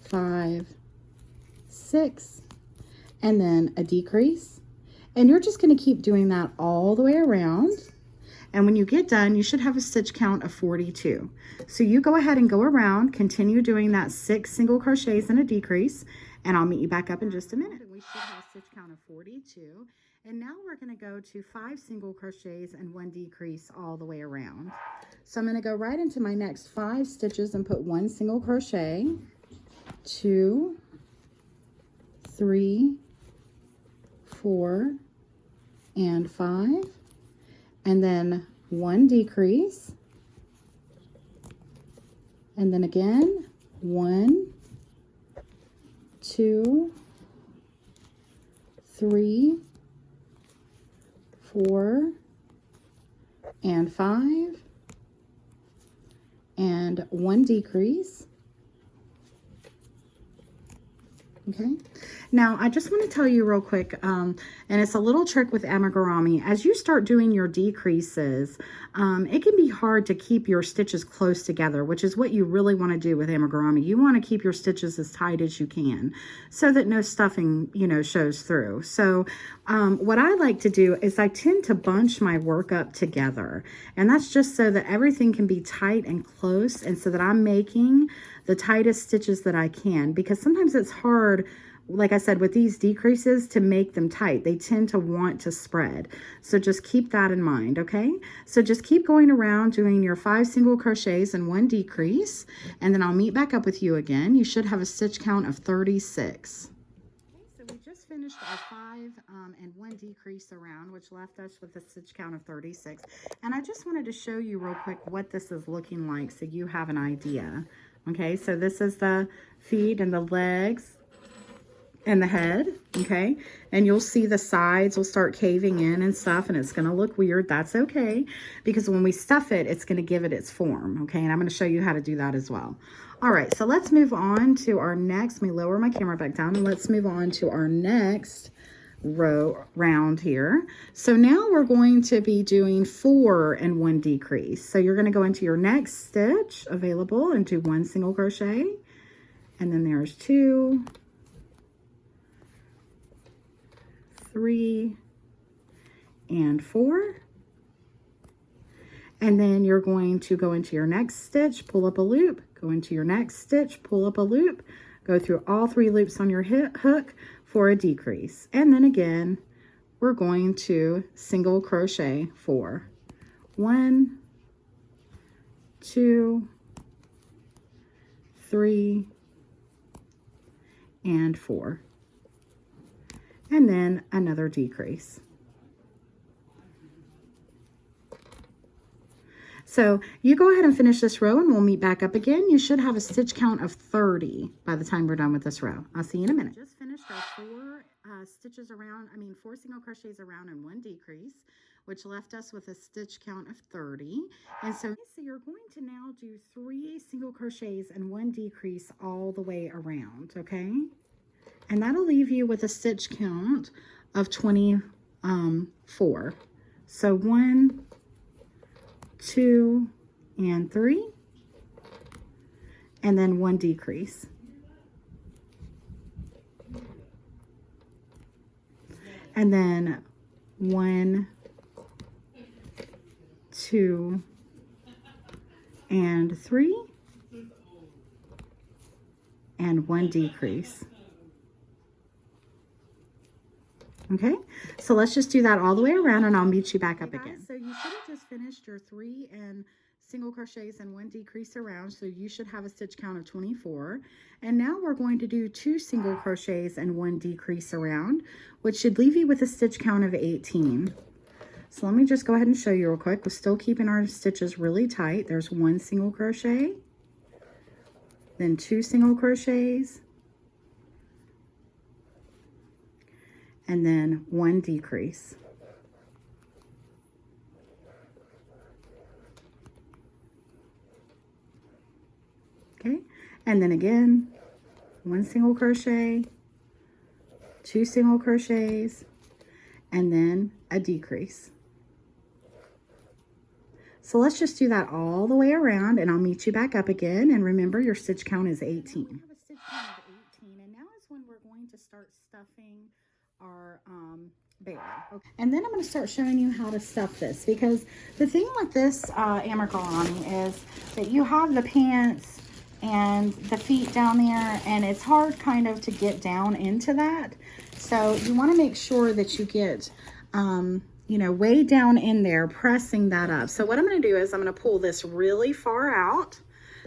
5, 6, and then a decrease. And you're just going to keep doing that all the way around. And when you get done, you should have a stitch count of 42. So you go ahead and go around, continue doing that 6 single crochets and a decrease, and I'll meet you back up in just a minute. We should have a stitch count of 42. And now we're going to go to 5 single crochets and 1 decrease all the way around. So I'm going to go right into my next 5 stitches and put 1 single crochet, 2, 3, 4, and 5. And then 1 decrease, and then again 1, 2, 3, 4, and 5, and 1 decrease. Okay, now I just want to tell you real quick, and it's a little trick with amigurumi. As you start doing your decreases, it can be hard to keep your stitches close together, which is what you really want to do with amigurumi. You want to keep your stitches as tight as you can so that no stuffing, shows through. So what I like to do is I tend to bunch my work up together, and that's just so that everything can be tight and close, and so that I'm making the tightest stitches that I can, because sometimes it's hard, like I said, with these decreases to make them tight. They tend to want to spread. So just keep that in mind, okay? So just keep going around doing your 5 single crochets and 1 decrease, and then I'll meet back up with you again. You should have a stitch count of 36. Okay, so we just finished our 5 and 1 decrease around, which left us with a stitch count of 36. And I just wanted to show you real quick what this is looking like so you have an idea. Okay, so this is the feet and the legs and the head, okay? And you'll see the sides will start caving in and stuff, and it's going to look weird. That's okay, because when we stuff it, it's going to give it its form, okay? And I'm going to show you how to do that as well. All right, so let's move on to our next. Let me lower my camera back down, and let's move on to our next round here. So now we're going to be doing 4 and 1 decrease. So you're going to go into your next stitch available and do 1 single crochet, and then there's 2, 3, and 4. And then you're going to go into your next stitch, pull up a loop, go into your next stitch, pull up a loop, go through all 3 loops on your hook for a decrease. And then again, we're going to single crochet 4. 1, 2, 3, and 4. And then another decrease. So you go ahead and finish this row, and we'll meet back up again. You should have a stitch count of 30 by the time we're done with this row. I'll see you in a minute. Just finished our 4 single crochets around and 1 decrease, which left us with a stitch count of 30. And so you're going to now do 3 single crochets and 1 decrease all the way around, okay? And that'll leave you with a stitch count of 24. So 1, 2, and 3. and then 1 decrease. And then 1, 2, and 3, and 1 decrease. Okay, so let's just do that all the way around and I'll meet you back up again. So you should have just finished your 3 and single crochets and 1 decrease around, so you should have a stitch count of 24. And now we're going to do 2 single crochets and 1 decrease around, which should leave you with a stitch count of 18. So let me just go ahead and show you real quick. We're still keeping our stitches really tight. There's 1 single crochet, then 2 single crochets, and then 1 decrease. Okay, and then again, 1 single crochet, 2 single crochets, and then a decrease. So let's just do that all the way around and I'll meet you back up again. And remember, your stitch count is 18. We have a stitch count of 18, and now is when we're going to start stuffing our bear. Okay. And then I'm going to start showing you how to stuff this, because the thing with this amigurumi is that you have the pants and the feet down there, and it's hard kind of to get down into that. So you want to make sure that you get you know, way down in there, pressing that up. So what I'm going to do is I'm going to pull this really far out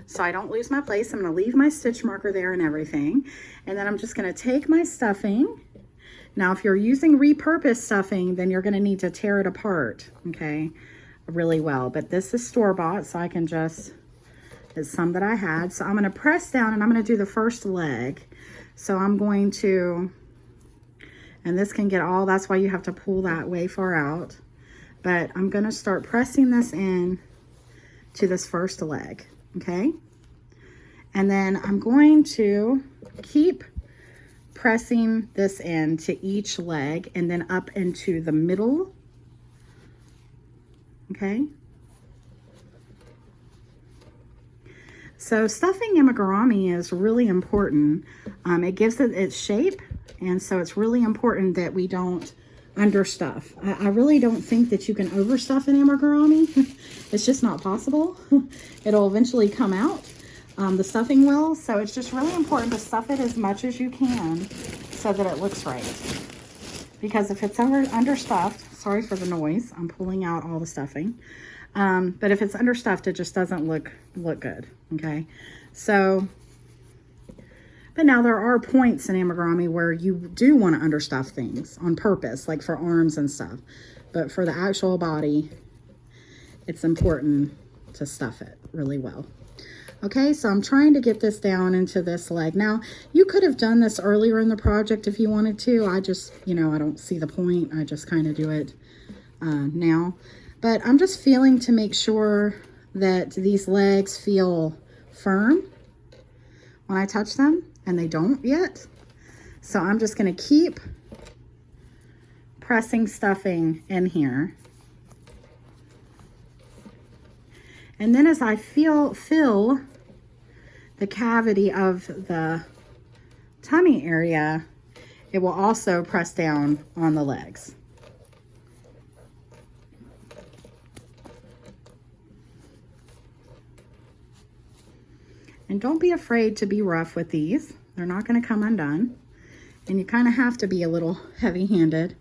so I don't lose my place. I'm going to leave my stitch marker there and everything, and then I'm just going to take my stuffing. Now if you're using repurposed stuffing, then you're going to need to tear it apart, okay, really well. But this is store-bought, so I can just, it's some that I had. So I'm going to press down and I'm going to do the first leg. So I'm going to, and this can get all, that's why you have to pull that way far out. But I'm going to start pressing this in to this first leg, okay? And then I'm going to keep pressing this in to each leg and then up into the middle, okay? So stuffing amigurumi is really important. It gives it its shape, and so it's really important that we don't understuff. I really don't think that you can overstuff an amigurumi. It's just not possible. It'll eventually come out, the stuffing will. So it's just really important to stuff it as much as you can so that it looks right. Because if it's understuffed, sorry for the noise, I'm pulling out all the stuffing. But if it's understuffed, it just doesn't look good, okay? So, but now there are points in amigurumi where you do want to understuff things on purpose, like for arms and stuff. But for the actual body, it's important to stuff it really well. Okay, so I'm trying to get this down into this leg. Now, you could have done this earlier in the project if you wanted to. I just, you know, I don't see the point. I just kind of do it now. But I'm just feeling to make sure that these legs feel firm when I touch them, and they don't yet. So I'm just going to keep pressing stuffing in here. And then as I fill the cavity of the tummy area, it will also press down on the legs. And don't be afraid to be rough with these. They're not going to come undone. And you kind of have to be a little heavy-handed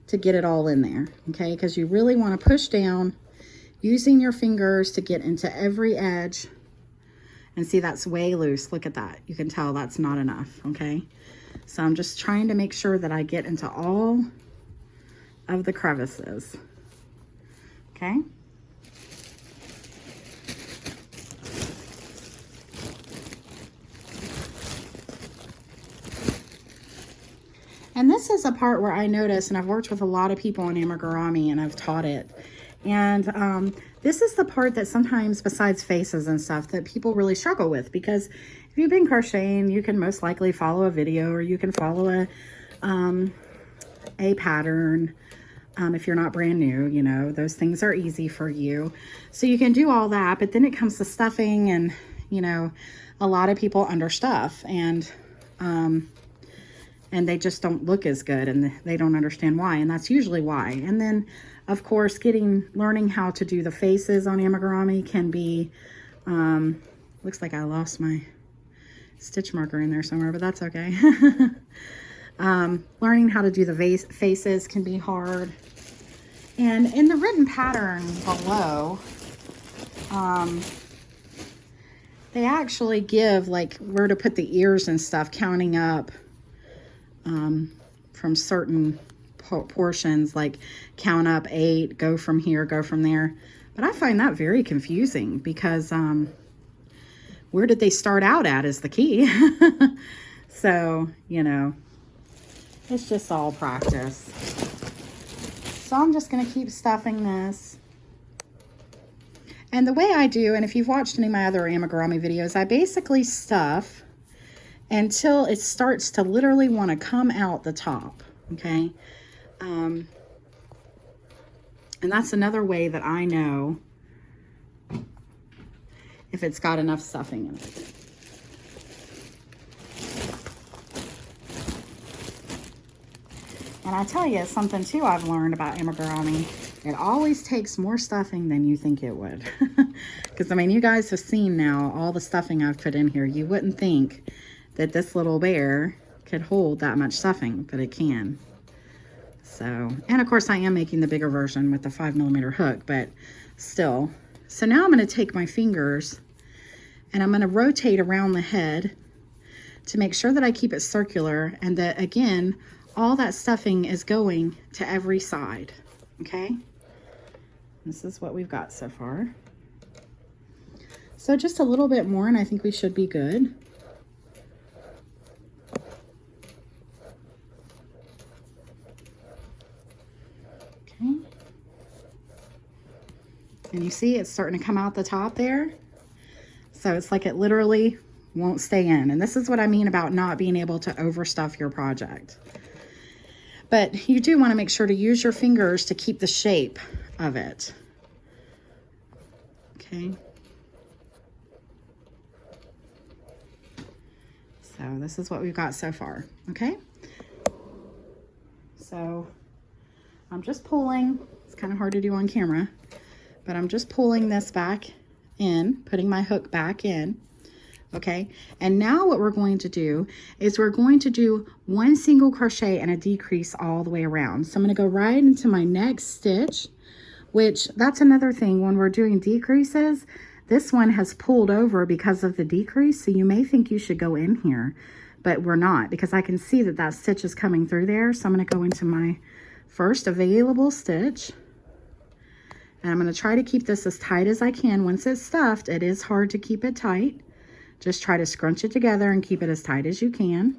to get it all in there, okay? Because you really want to push down using your fingers to get into every edge. And see, that's way loose. Look at that. You can tell that's not enough, okay? So I'm just trying to make sure that I get into all of the crevices, okay? And this is a part where I notice, and I've worked with a lot of people on amigurumi and I've taught it. And this is the part that sometimes, besides faces and stuff, that people really struggle with. Because if you've been crocheting, you can most likely follow a video, or you can follow a pattern. If you're not brand new, you know, those things are easy for you. So you can do all that, but then it comes to stuffing and, you know, a lot of people understuff, and they just don't look as good, and they don't understand why, and that's usually why. And then of course learning how to do the faces on amigurumi can be looks like I lost my stitch marker in there somewhere, but that's okay. Learning how to do the faces can be hard. And in the written pattern below, they actually give like where to put the ears and stuff, counting up from certain portions, like count up 8, go from here, go from there. But I find that very confusing because where did they start out at is the key. So, you know, it's just all practice. So I'm just going to keep stuffing this. And the way I do, and if you've watched any of my other amigurumi videos, I basically stuff until it starts to literally want to come out the top, okay? And that's another way that I know if it's got enough stuffing in it. And I tell you something too I've learned about amigurumi. It always takes more stuffing than you think it would. Because, I mean, you guys have seen now all the stuffing I've put in here. You wouldn't think that this little bear could hold that much stuffing, but it can. So, and of course I am making the bigger version with the 5mm hook, but still. So now I'm going to take my fingers and I'm going to rotate around the head to make sure that I keep it circular and that, again, all that stuffing is going to every side, okay? This is what we've got so far. So just a little bit more and I think we should be good. Okay. And you see it's starting to come out the top there. So it's like it literally won't stay in. And this is what I mean about not being able to overstuff your project. But you do want to make sure to use your fingers to keep the shape of it. Okay. So this is what we've got so far. Okay. So I'm just pulling. It's kind of hard to do on camera, but I'm just pulling this back in, putting my hook back in. Okay, and now what we're going to do is we're going to do one single crochet and a decrease all the way around. So I'm going to go right into my next stitch, which that's another thing when we're doing decreases. This one has pulled over because of the decrease, so you may think you should go in here, but we're not, because I can see that that stitch is coming through there. So I'm going to go into my first available stitch, and I'm going to try to keep this as tight as I can. Once it's stuffed, it is hard to keep it tight. Just try to scrunch it together and keep it as tight as you can.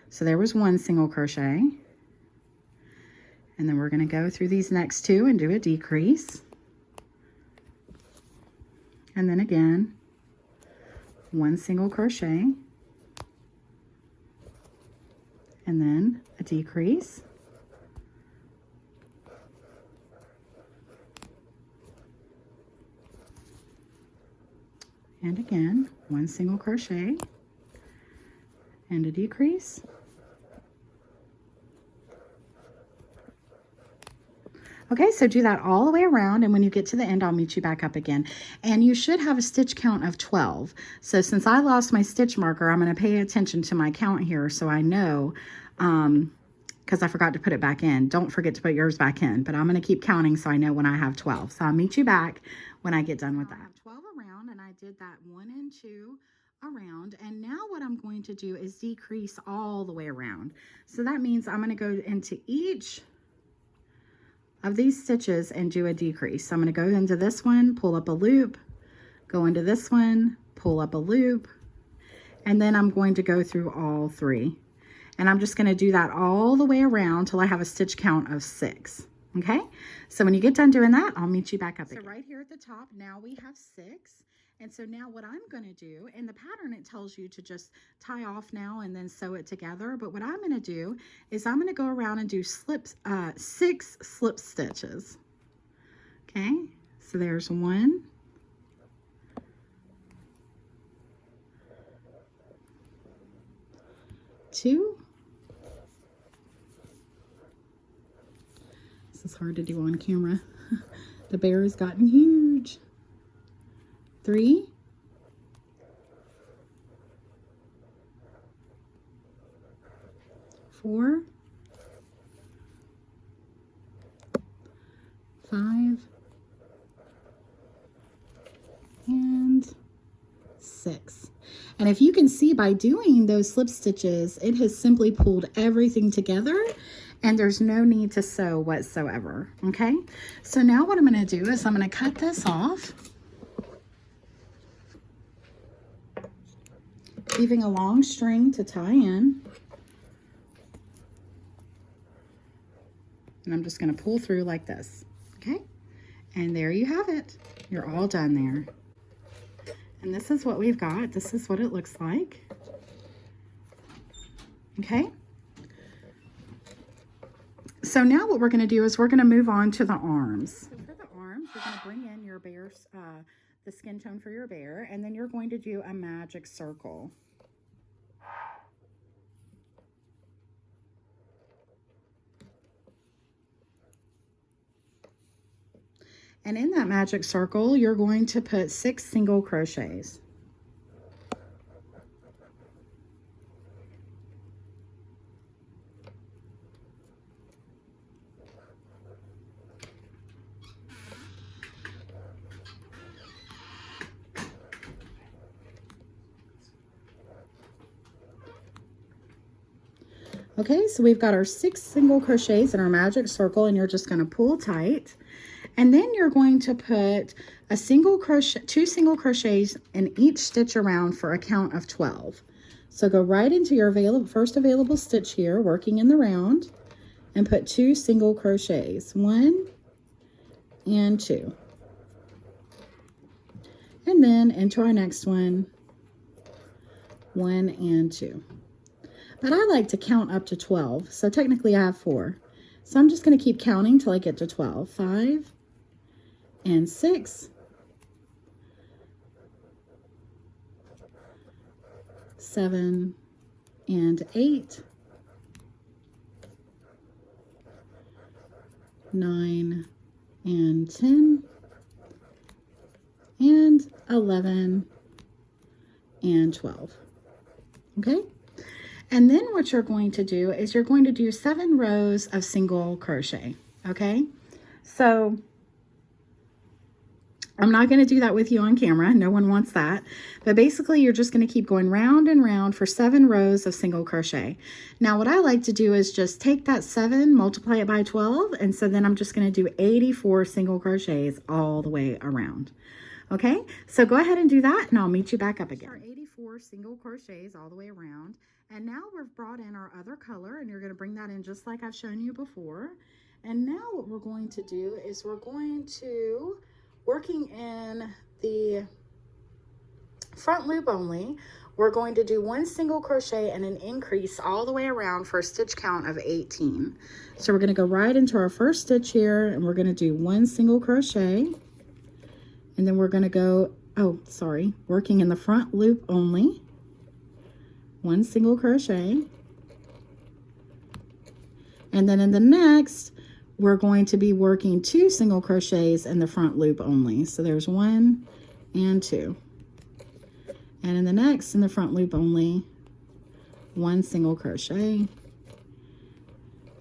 So there was one single crochet. And then we're going to go through these next two and do a decrease. And then again, one single crochet. And then a decrease. And again, one single crochet and a decrease. Okay, so do that all the way around, and when you get to the end, I'll meet you back up again. And you should have a stitch count of 12. So since I lost my stitch marker, I'm going to pay attention to my count here so I know, because I forgot to put it back in. Don't forget to put yours back in, but I'm going to keep counting so I know when I have 12. So I'll meet you back when I get done with that. I have 12 around, and I did that 1 and 2 around, and now what I'm going to do is decrease all the way around. So that means I'm going to go into each of these stitches and do a decrease. So I'm going to go into this one, pull up a loop, go into this one, pull up a loop, and then I'm going to go through all 3. And I'm just going to do that all the way around till I have a stitch count of 6. Okay, so when you get done doing that, I'll meet you back up again. So right here at the top, now we have 6. And so now what I'm going to do, in the pattern it tells you to just tie off now and then sew it together. But what I'm going to do is I'm going to go around and do 6 slip stitches. Okay, so there's 1, 2. This is hard to do on camera. The bear has gotten huge. 3. 4. 5. And 6. And if you can see by doing those slip stitches, it has simply pulled everything together and there's no need to sew whatsoever. Okay, so now what I'm going to do is I'm going to cut this off, leaving a long string to tie in. And I'm just going to pull through like this. Okay, and there you have it. You're all done there. And this is what we've got. This is what it looks like. Okay. So now what we're going to do is we're going to move on to the arms. So for the arms, you're going to bring in your bear's, the skin tone for your bear, and then you're going to do a magic circle. And in that magic circle, you're going to put 6 single crochets. Okay, so we've got our 6 single crochets in our magic circle, and you're just going to pull tight. And then you're going to put a single crochet, 2 single crochets in each stitch around for a count of 12. So go right into your first available stitch here, working in the round, and put 2 single crochets, 1 and 2. And then into our next one, 1 and 2. But I like to count up to 12, so technically I have 4. So I'm just going to keep counting till I get to 12. 5 and 6, 7 and 8, 9 and 10, and 11 and 12. Okay? And then what you're going to do is you're going to do 7 rows of single crochet. Okay? So I'm not going to do that with you on camera. No one wants that. But basically, you're just going to keep going round and round for 7 rows of single crochet. Now, what I like to do is just take that 7, multiply it by 12, and so then I'm just going to do 84 single crochets all the way around. Okay, so go ahead and do that, and I'll meet you back up again. 84 single crochets all the way around, and now we've brought in our other color, and you're going to bring that in just like I've shown you before. And now what we're going to do is we're going to, working in the front loop only, we're going to do 1 single crochet and an increase all the way around for a stitch count of 18. So we're going to go right into our first stitch here, and we're going to do 1 single crochet, and then we're going to go, working in the front loop only, 1 single crochet, and then in the next we're going to be working 2 single crochets in the front loop only. So there's 1 and 2. And in the next, in the front loop only, 1 single crochet.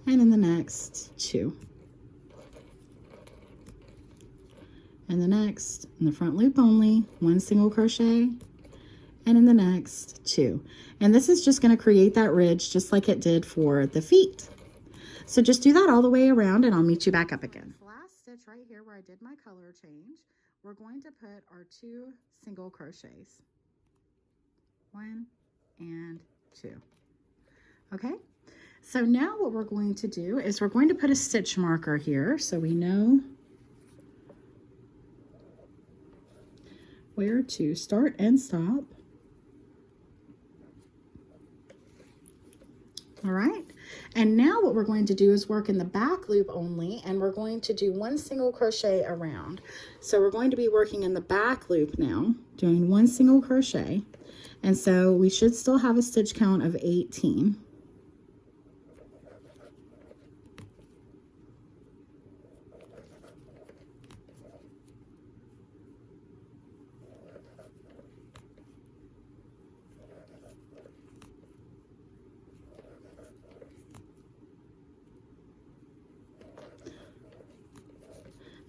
And in the next, 2. And the next, in the front loop only, 1 single crochet. And in the next, 2. And this is just going to create that ridge just like it did for the feet. So just do that all the way around, and I'll meet you back up again. The last stitch right here where I did my color change, we're going to put our 2 single crochets. 1 and 2. Okay, so now what we're going to do is we're going to put a stitch marker here so we know where to start and stop. All right, and now what we're going to do is work in the back loop only, and we're going to do 1 single crochet around. So we're going to be working in the back loop now, doing 1 single crochet, and so we should still have a stitch count of 18.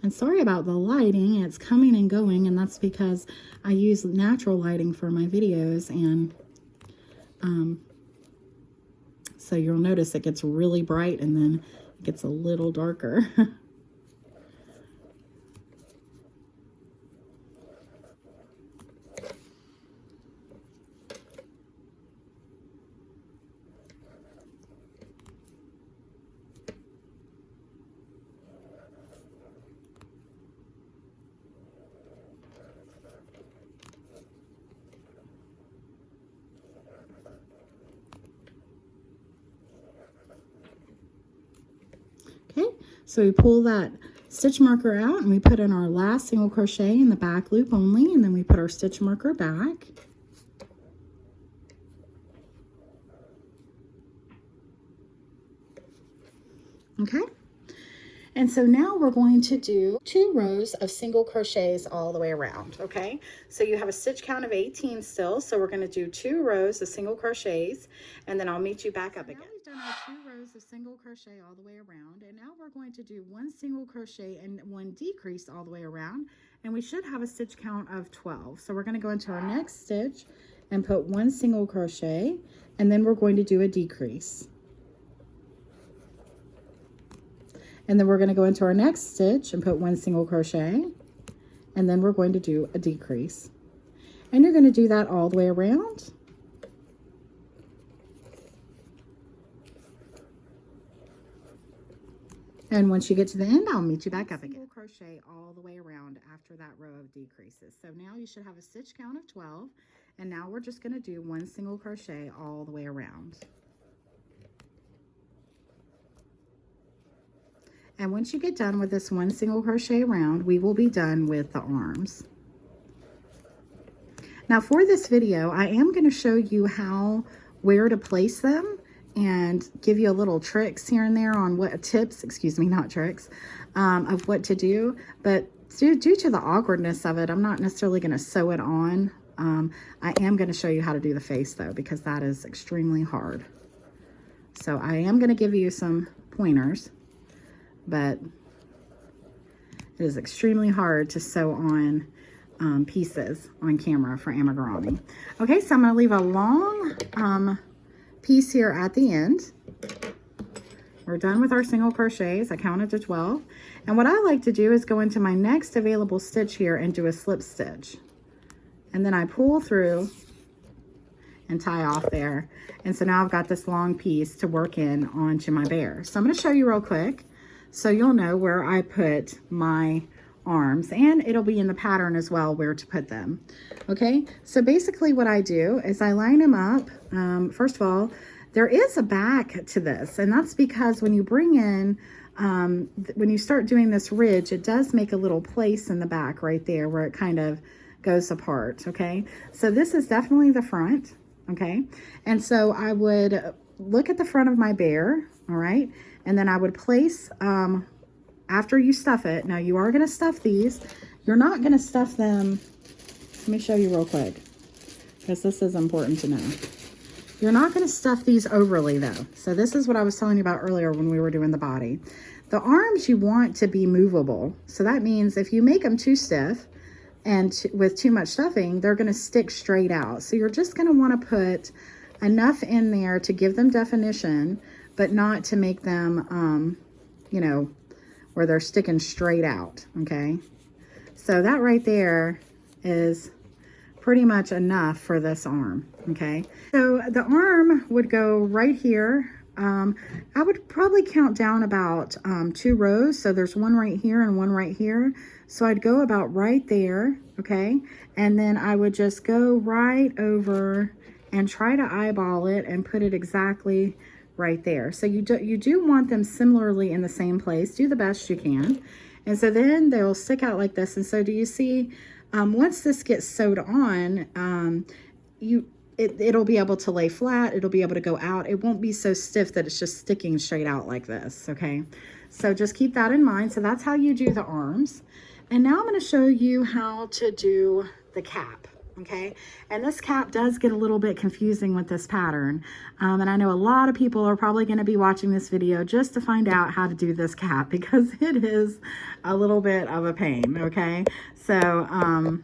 And sorry about the lighting, it's coming and going, and that's because I use natural lighting for my videos, and so you'll notice it gets really bright and then it gets a little darker. Okay, so we pull that stitch marker out and we put in our last single crochet in the back loop only, and then we put our stitch marker back. Okay, and so now we're going to do 2 rows of single crochets all the way around. Okay, so you have a stitch count of 18 still, so we're going to do 2 rows of single crochets, and then I'll meet you back up again. Now we've done our 2 rows of single crochet all the way around, and now we're going to do 1 single crochet and 1 decrease all the way around, and we should have a stitch count of 12. So we're going to go into our next stitch and put 1 single crochet, and then we're going to do a decrease. And then we're going to go into our next stitch and put 1 single crochet, and then we're going to do a decrease. And you're going to do that all the way around. And once you get to the end, I'll meet you back up again. Single crochet all the way around after that row of decreases. So now you should have a stitch count of 12, and now we're just going to do 1 single crochet all the way around. And once you get done with this 1 single crochet round, we will be done with the arms. Now for this video, I am going to show you where to place them and give you a little tricks here and there on what tips, excuse me, not tricks, of what to do. But due to the awkwardness of it, I'm not necessarily going to sew it on. I am going to show you how to do the face though, because that is extremely hard. So I am going to give you some pointers, but it is extremely hard to sew on pieces on camera for amigurumi. Okay, so I'm going to leave a long piece here at the end. We're done with our single crochets. I counted to 12. And what I like to do is go into my next available stitch here and do a slip stitch. And then I pull through and tie off there. And so now I've got this long piece to work in onto my bear. So I'm going to show you real quick so you'll know where I put my arms, and it'll be in the pattern as well where to put them. Okay, so basically what I do is I line them up. First of all, there is a back to this, and that's because when you bring in, when you start doing this ridge, it does make a little place in the back right there where it kind of goes apart. Okay, so this is definitely the front. Okay, and so I would look at the front of my bear, all right, and then I would place, after you stuff it, now you are going to stuff these. You're not going to stuff them, let me show you real quick, because this is important to know. You're not going to stuff these overly though. So this is what I was telling you about earlier when we were doing the body. The arms you want to be movable. So that means if you make them too stiff and with too much stuffing, they're going to stick straight out. So you're just going to want to put enough in there to give them definition, but not to make them, you know, where they're sticking straight out. Okay. So that right there is pretty much enough for this arm. Okay. So the arm would go right here. I would probably count down about 2 rows. So there's one right here and one right here. So I'd go about right there. Okay. And then I would just go right over and try to eyeball it and put it exactly right there. So you do want them similarly in the same place. Do the best you can. And so then they'll stick out like this. And so do you see, once this gets sewed on, it'll be able to lay flat. It'll be able to go out. It won't be so stiff that it's just sticking straight out like this. Okay. So just keep that in mind. So that's how you do the arms. And now I'm going to show you how to do the cap. Okay, and this cap does get a little bit confusing with this pattern, and I know a lot of people are probably going to be watching this video just to find out how to do this cap, because it is a little bit of a pain. Okay, so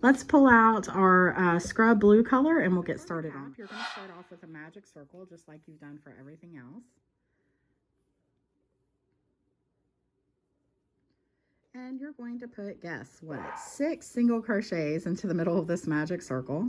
let's pull out our scrub blue color and we'll get started on. You're going to start off with a magic circle just like you've done for everything else. And you're going to put, guess what, 6 single crochets into the middle of this magic circle.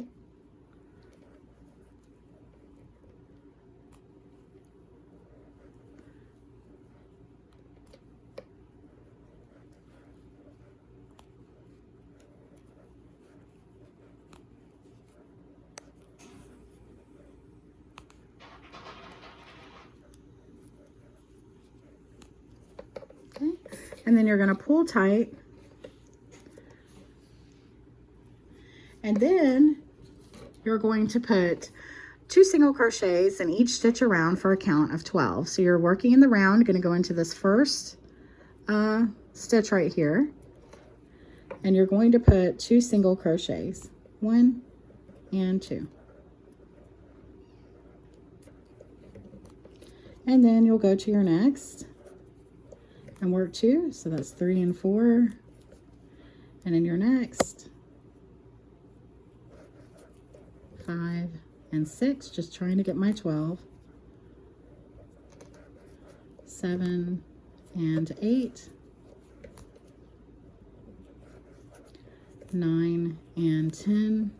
Okay, and then you're going to pull tight, and then you're going to put 2 single crochets in each stitch around for a count of 12. So you're working in the round, going to go into this first stitch right here, and you're going to put 2 single crochets, 1 and 2. And then you'll go to your next and work 2, so that's 3 and 4, and in your next 5 and 6, just trying to get my 12, 7 and 8, 9 and 10,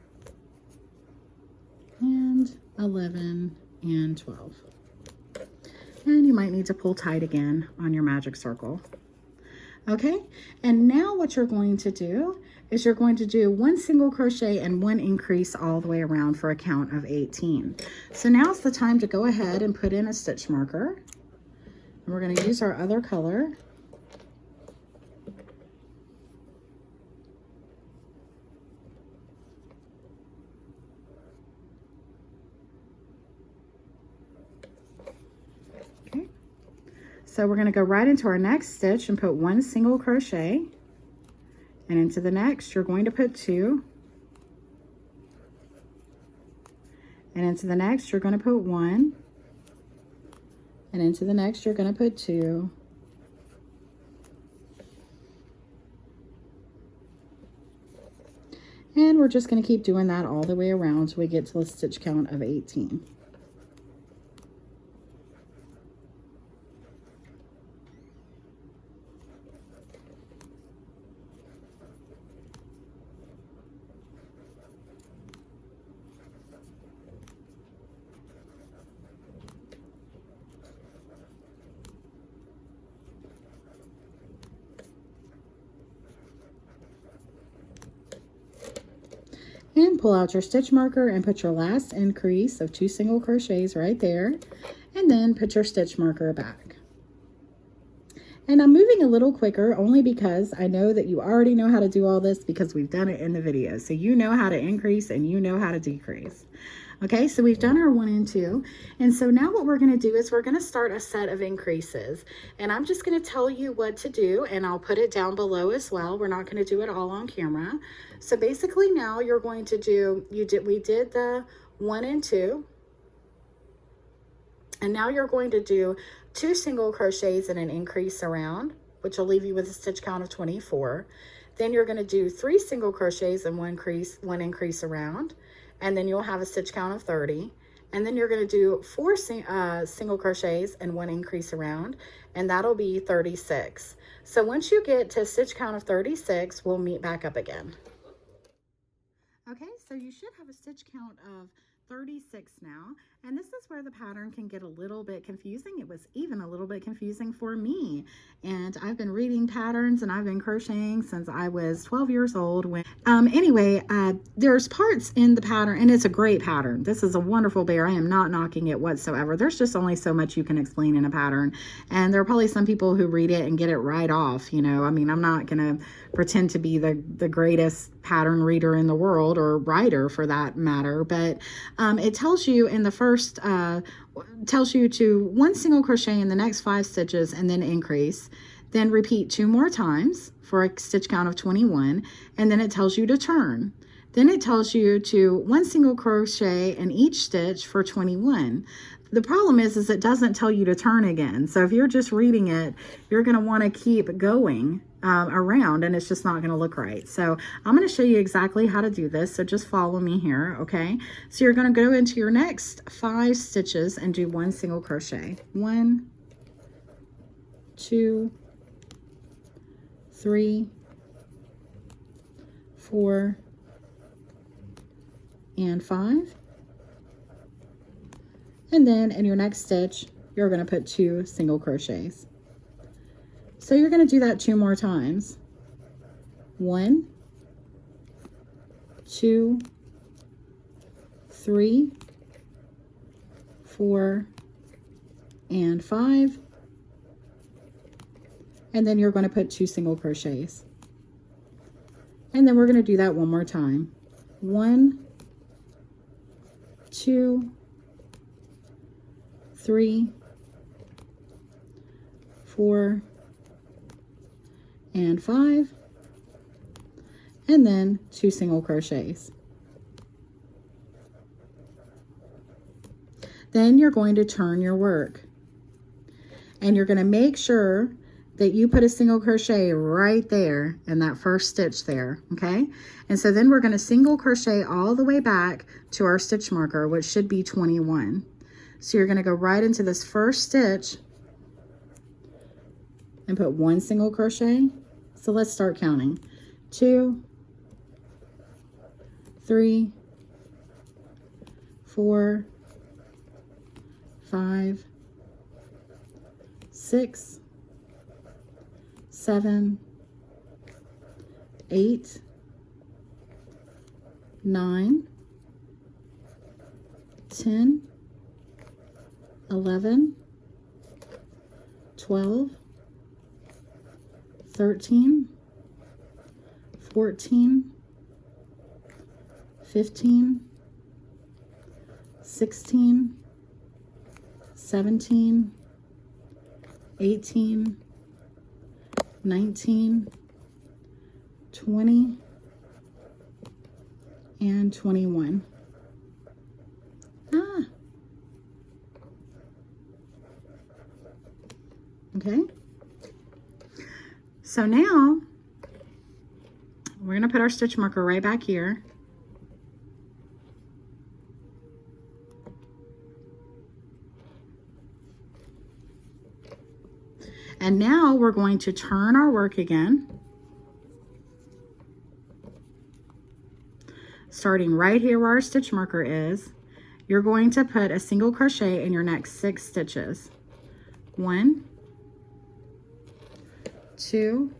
and 11 and 12. And you might need to pull tight again on your magic circle. Okay, and now what you're going to do is you're going to do 1 single crochet and 1 increase all the way around for a count of 18. So now's the time to go ahead and put in a stitch marker. And we're going to use our other color. So we're going to go right into our next stitch and put 1 single crochet, and into the next you're going to put 2, and into the next you're going to put 1, and into the next you're going to put 2, and we're just going to keep doing that all the way around till we get to a stitch count of 18. And pull out your stitch marker and put your last increase of 2 single crochets right there, and then put your stitch marker back. And I'm moving a little quicker only because I know that you already know how to do all this because we've done it in the video. So you know how to increase and you know how to decrease. Okay, so we've done our 1 and 2. And so now what we're going to do is we're going to start a set of increases. And I'm just going to tell you what to do, and I'll put it down below as well. We're not going to do it all on camera. So basically now you're going to do, we did the 1 and 2. And now you're going to do 2 single crochets and an increase around, which will leave you with a stitch count of 24. Then you're going to do 3 single crochets and 1 increase around, and then you'll have a stitch count of 30. And then you're going to do 4 single crochets and 1 increase around, and that'll be 36. So once you get to a stitch count of 36, we'll meet back up again. Okay, so you should have a stitch count of 36 now, and this is where the pattern can get a little bit confusing. It was even a little bit confusing for me, and I've been reading patterns and I've been crocheting since I was 12 years old. There's parts in the pattern, and it's a great pattern. This is a wonderful bear. I am not knocking it whatsoever. There's just only so much you can explain in a pattern, and there are probably some people who read it and get it right off, you know. I mean, I'm not gonna pretend to be the greatest pattern reader in the world, or writer for that matter, but it tells you in the first tells you to 1 single crochet in the next 5 stitches and then increase, then repeat 2 more times for a stitch count of 21, and then it tells you to turn. Then it tells you to 1 single crochet in each stitch for 21. The problem is it doesn't tell you to turn again. So if you're just reading it, you're going to want to keep going around, and it's just not going to look right. So I'm going to show you exactly how to do this. So just follow me here, okay? So you're going to go into your next 5 stitches and do 1 single crochet. 1, 2, 3, 4, and 5. And then in your next stitch, you're going to put 2 single crochets. So you're going to do that 2 more times. 1, 2, 3, 4, and 5. And then you're going to put 2 single crochets. And then we're going to do that 1 more time. 1, 2, 3, 4, and 5, and then 2 single crochets. Then you're going to turn your work, and you're going to make sure that you put a single crochet right there in that first stitch there, okay? And so then we're going to single crochet all the way back to our stitch marker, which should be 21. So you're going to go right into this first stitch and put 1 single crochet. So let's start counting. 2, 3, 4, 5, 6, 7, 8, 9, 10, 11, 12, 13, 14, 15, 16, 17, 18, 19, 20, and 21. Okay. So now we're going to put our stitch marker right back here. And now we're going to turn our work again, starting right here where our stitch marker is. You're going to put a single crochet in your next 6 stitches. 1, 2,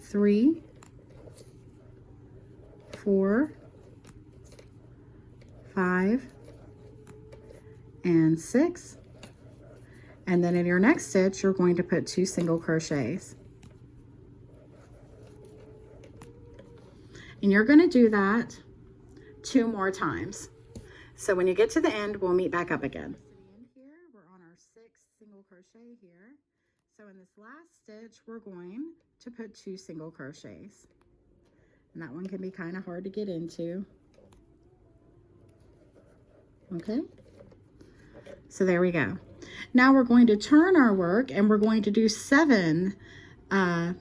3, 4, 5, and 6. And then in your next stitch, you're going to put 2 single crochets. And you're going to do that 2 more times. So when you get to the end, we'll meet back up again. Here, we're on our 6th single crochet here. So in this last stitch, we're going to put 2 single crochets. And that one can be kind of hard to get into. Okay. So there we go. Now we're going to turn our work and we're going to do 7, now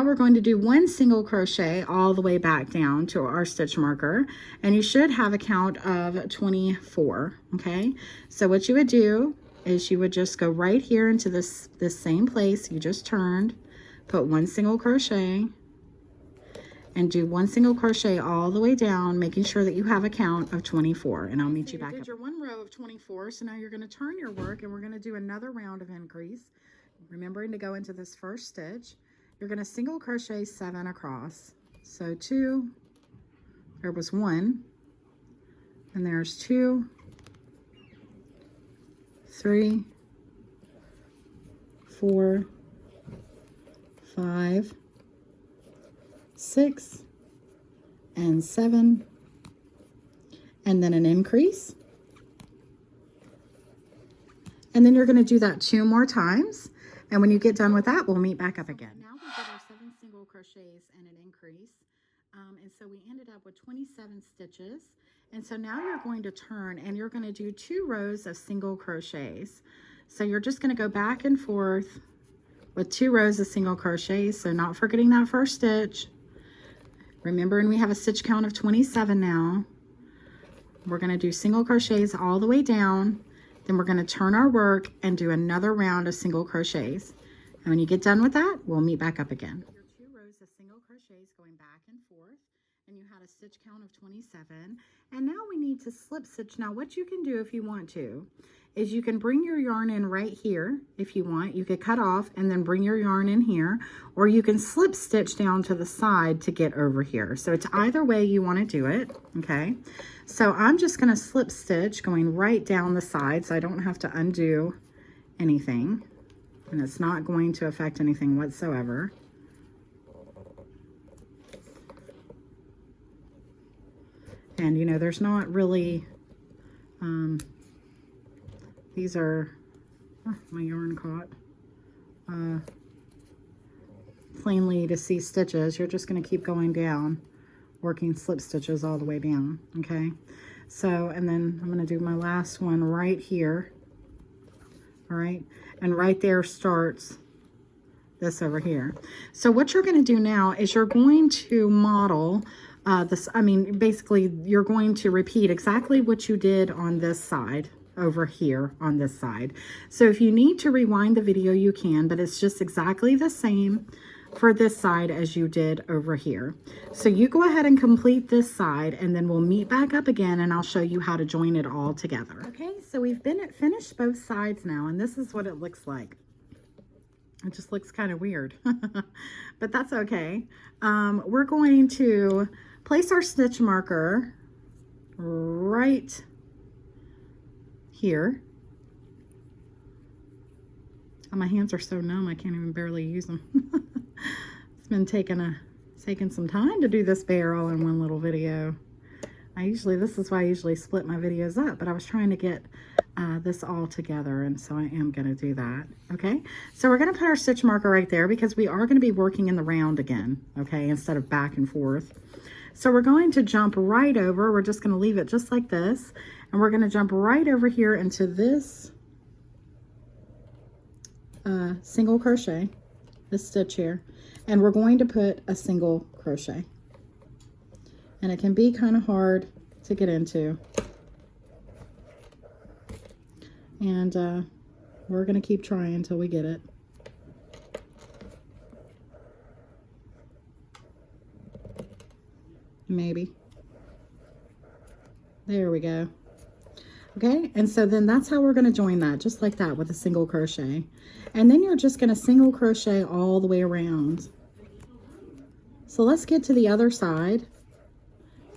we're going to do 1 single crochet all the way back down to our stitch marker, and you should have a count of 24, okay? So what you would do is you would just go right here into this same place you just turned, put 1 single crochet, and do 1 single crochet all the way down, making sure that you have a count of 24, and I'll meet you back up. You did your 1 row of 24, so now you're going to turn your work, and we're going to do another round of increase, remembering to go into this first stitch. You're going to single crochet 7 across. So 2, there was 1, and there's 2, 3, 4, 5, 6, and 7, and then an increase. And then you're going to do that 2 more times. And when you get done with that, we'll meet back up again. Now we did our 7 single crochets and an increase. And so we ended up with 27 stitches. And so now you're going to turn and you're going to do 2 rows of single crochets. So you're just going to go back and forth with 2 rows of single crochets. So not forgetting that first stitch. Remembering we have a stitch count of 27 now. We're going to do single crochets all the way down. Then we're going to turn our work and do another round of single crochets. And when you get done with that, we'll meet back up again. Your 2 rows of single crochets going back and forth, and you had a stitch count of 27. And now we need to slip stitch. Now what you can do if you want to is you can bring your yarn in right here if you want. You could cut off and then bring your yarn in here, or you can slip stitch down to the side to get over here. So it's either way you want to do it, okay? So I'm just going to slip stitch going right down the side so I don't have to undo anything, and it's not going to affect anything whatsoever. And you know, there's not really these are, oh, my yarn caught, plainly to see stitches. You're just going to keep going down, working slip stitches all the way down, okay? So, and then I'm going to do my last one right here, all right? And right there starts this over here. So what you're going to do now is you're going to model this, I mean, basically you're going to repeat exactly what you did on this side over here on this side. So if you need to rewind the video, you can, but it's just exactly the same for this side as you did over here. So you go ahead and complete this side, and then we'll meet back up again and I'll show you how to join it all together. Okay, so we've finished both sides now, and this is what it looks like. It just looks kind of weird, but that's okay. We're going to place our stitch marker right here. Oh, my hands are so numb I can't even barely use them. It's been taking some time to do this bear all in one little video. This is why I usually split my videos up, but I was trying to get this all together, and so I am going to do that. Okay, so we're going to put our stitch marker right there because we are going to be working in the round again, okay, instead of back and forth. So we're going to jump right over. We're just going to leave it just like this, and we're going to jump right over here into this single crochet, this stitch here, and we're going to put a single crochet. And it can be kind of hard to get into. And we're going to keep trying until we get it. Maybe. There we go. Okay, and so then that's how we're going to join that, just like that, with a single crochet. And then you're just going to single crochet all the way around. So let's get to the other side,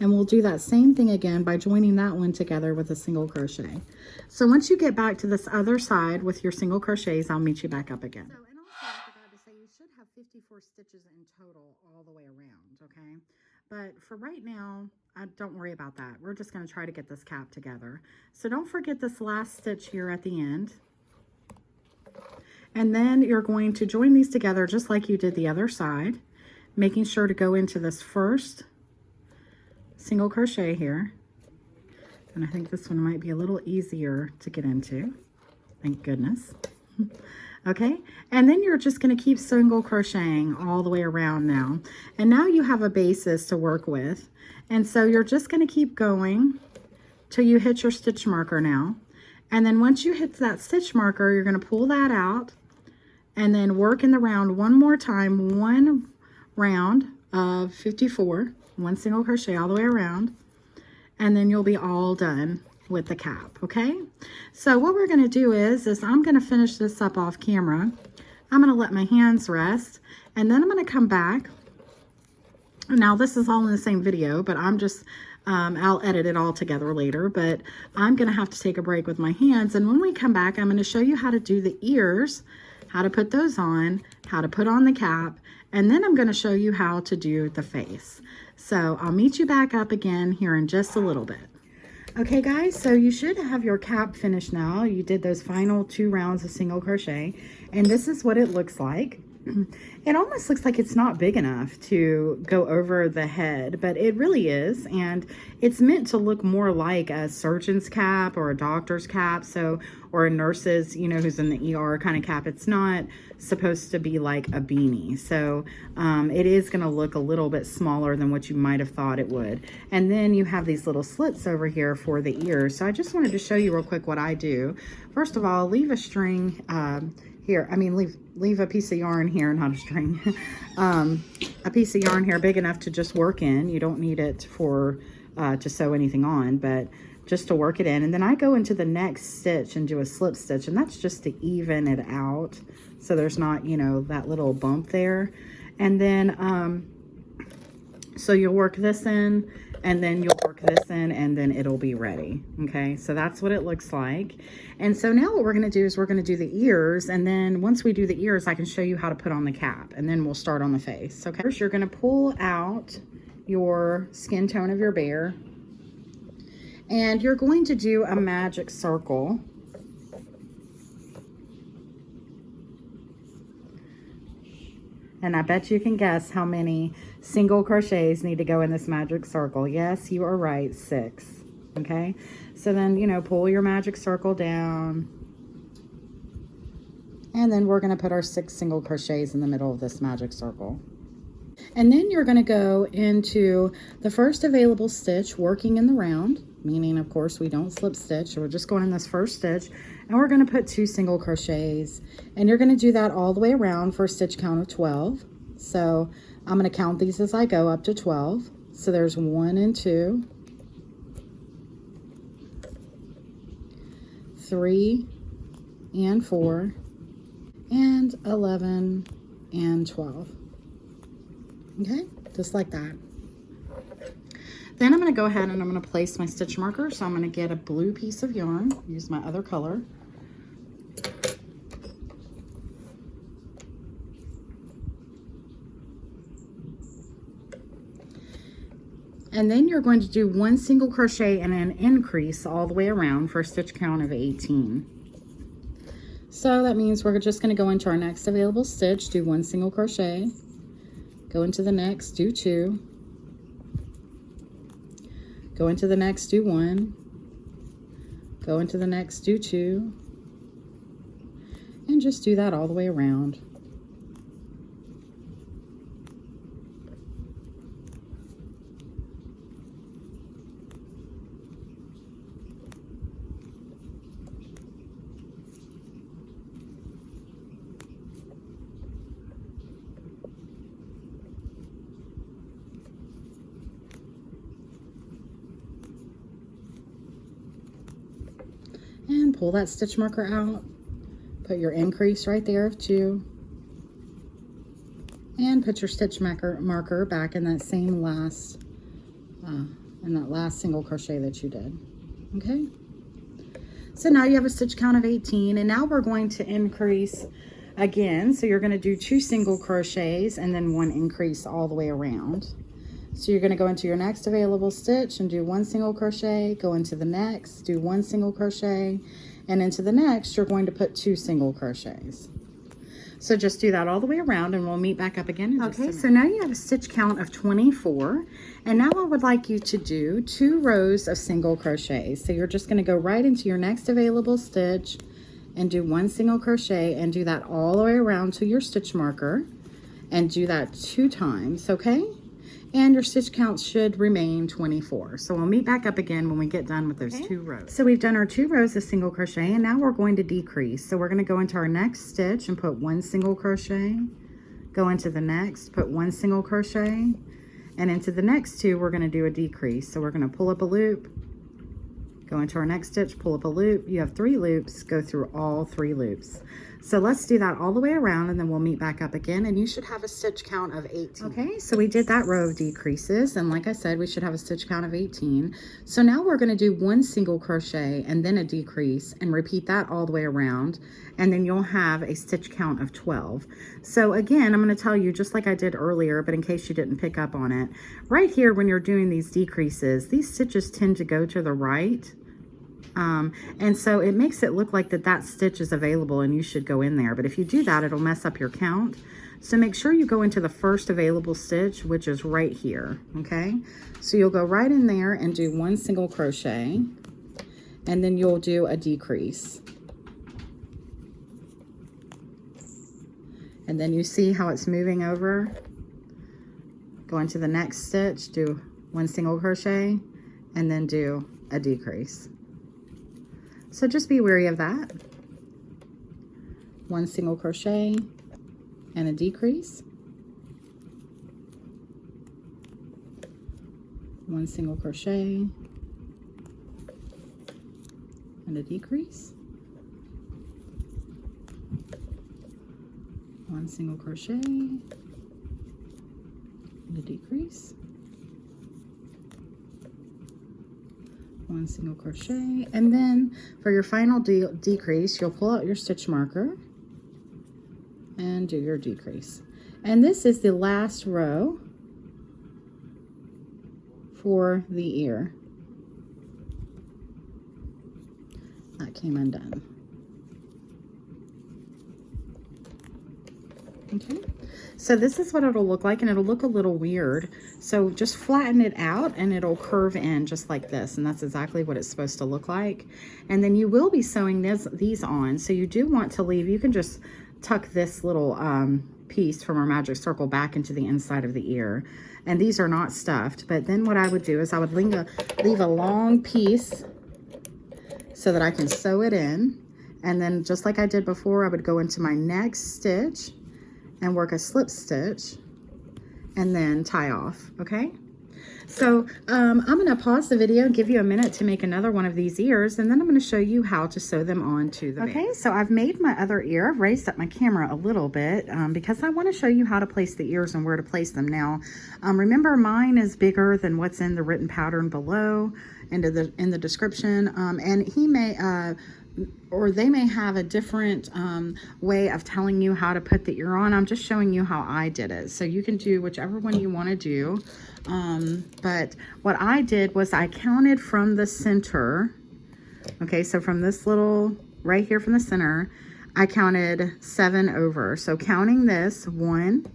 and we'll do that same thing again by joining that one together with a single crochet. So once you get back to this other side with your single crochets, I'll meet you back up again. So, and also I forgot to say, you should have 54 stitches in total all the way around, okay? But for right now, don't worry about that. We're just going to try to get this cap together. So don't forget this last stitch here at the end. And then you're going to join these together just like you did the other side, making sure to go into this first single crochet here. And I think this one might be a little easier to get into. Thank goodness. Okay, and then you're just going to keep single crocheting all the way around now. And now you have a basis to work with. And so you're just going to keep going till you hit your stitch marker now. And then once you hit that stitch marker, you're going to pull that out and then work in the round one more time, one round of 54, one single crochet all the way around, and then you'll be all done with the cap. Okay, so what we're going to do is I'm going to finish this up off camera. I'm going to let my hands rest, and then I'm going to come back. Now this is all in the same video, but I'm just I'll edit it all together later, but I'm going to have to take a break with my hands, and when we come back, I'm going to show you how to do the ears, how to put those on, how to put on the cap, and then I'm going to show you how to do the face. So I'll meet you back up again here in just a little bit. Okay guys, so you should have your cap finished now. You did those final 2 rounds of single crochet, and this is what it looks like. It almost looks like it's not big enough to go over the head, but it really is, and it's meant to look more like a surgeon's cap or a doctor's cap, so, or a nurse's, you know, who's in the ER kind of cap. It's not supposed to be like a beanie, so it is going to look a little bit smaller than what you might have thought it would. And then you have these little slits over here for the ears. So I just wanted to show you real quick what I do. First of all, leave a string here. I mean, leave a piece of yarn here, not a string. A piece of yarn here big enough to just work in. You don't need it for to sew anything on, but just to work it in. And then I go into the next stitch and do a slip stitch, and that's just to even it out so there's not, you know, that little bump there. And then so you'll work this in, and then you'll work this in, and then it'll be ready. Okay, so that's what it looks like. And so now what we're going to do is we're going to do the ears, and then once we do the ears, I can show you how to put on the cap, and then we'll start on the face. Okay, first you're going to pull out your skin tone of your bear, and you're going to do a magic circle. And I bet you can guess how many single crochets need to go in this magic circle. Yes, you are right, 6. Okay, so then, you know, pull your magic circle down, and then we're going to put our 6 single crochets in the middle of this magic circle. And then you're going to go into the first available stitch, working in the round, meaning of course we don't slip stitch, so we're just going in this first stitch, and we're going to put 2 single crochets, and you're going to do that all the way around for a stitch count of 12. So I'm going to count these as I go up to 12. So there's 1 and 2, 3 and 4, and 11 and 12. Okay, just like that. Then I'm going to go ahead and I'm going to place my stitch marker. So I'm going to get a blue piece of yarn, use my other color. And then you're going to do 1 single crochet and an increase all the way around for a stitch count of 18. So that means we're just going to go into our next available stitch, do 1 single crochet, go into the next, do 2, go into the next, do 1, go into the next, do 2, and just do that all the way around. And pull that stitch marker out, put your increase right there of 2, and put your stitch marker back in that same last single crochet that you did. Okay, so now you have a stitch count of 18, and now we're going to increase again. So you're going to do 2 single crochets and then 1 increase all the way around. So you're going to go into your next available stitch and do 1 single crochet, go into the next, do 1 single crochet, and into the next you're going to put 2 single crochets. So just do that all the way around, and we'll meet back up again in just a minute. So now you have a stitch count of 24, and now I would like you to do 2 rows of single crochets. So you're just going to go right into your next available stitch and do 1 single crochet, and do that all the way around to your stitch marker, and do that 2 times, okay? And your stitch count should remain 24. So we'll meet back up again when we get done with those 2 rows. So we've done our 2 rows of single crochet, and now we're going to decrease. So we're going to go into our next stitch and put 1 single crochet, go into the next, put 1 single crochet, and into the next 2 we're going to do a decrease. So we're going to pull up a loop, go into our next stitch, pull up a loop. You have 3 loops, go through all 3 loops. So let's do that all the way around, and then we'll meet back up again, and you should have a stitch count of 18. Okay, so we did that row of decreases, and like I said, we should have a stitch count of 18. So now we're going to do 1 single crochet and then a decrease, and repeat that all the way around, and then you'll have a stitch count of 12. So again, I'm going to tell you just like I did earlier, but in case you didn't pick up on it, right here when you're doing these decreases, these stitches tend to go to the right And so it makes it look like that stitch is available and you should go in there. But if you do that, it'll mess up your count. So make sure you go into the first available stitch, which is right here, okay? So you'll go right in there and do 1 single crochet, and then you'll do a decrease. And then you see how it's moving over. Go into the next stitch, do 1 single crochet, and then do a decrease. So just be wary of that. 1 single crochet and a decrease. 1 single crochet and a decrease. 1 single crochet and a decrease. 1 single crochet, and then for your final decrease, you'll pull out your stitch marker and do your decrease. And this is the last row for the ear. That came undone. Okay, so this is what it'll look like, and it'll look a little weird. So just flatten it out and it'll curve in just like this, and that's exactly what it's supposed to look like. And then you will be sewing these on, so you do want to leave, you can just tuck this little piece from our magic circle back into the inside of the ear. And these are not stuffed, but then what I would do is I would leave a long piece so that I can sew it in. And then just like I did before, I would go into my next stitch and work a slip stitch and then tie off, okay? So I'm gonna pause the video, give you a minute to make another one of these ears, and then I'm gonna show you how to sew them onto the base. Okay, so I've made my other ear. I've raised up my camera a little bit because I wanna show you how to place the ears and where to place them. Now, remember mine is bigger than what's in the written pattern below in the description, and he may, or they may have a different way of telling you how to put the ear on. I'm just showing you how I did it. So you can do whichever one you want to do. But what I did was I counted from the center. Okay, so from this little, right here from the center, I counted 7 over. So counting this, 1,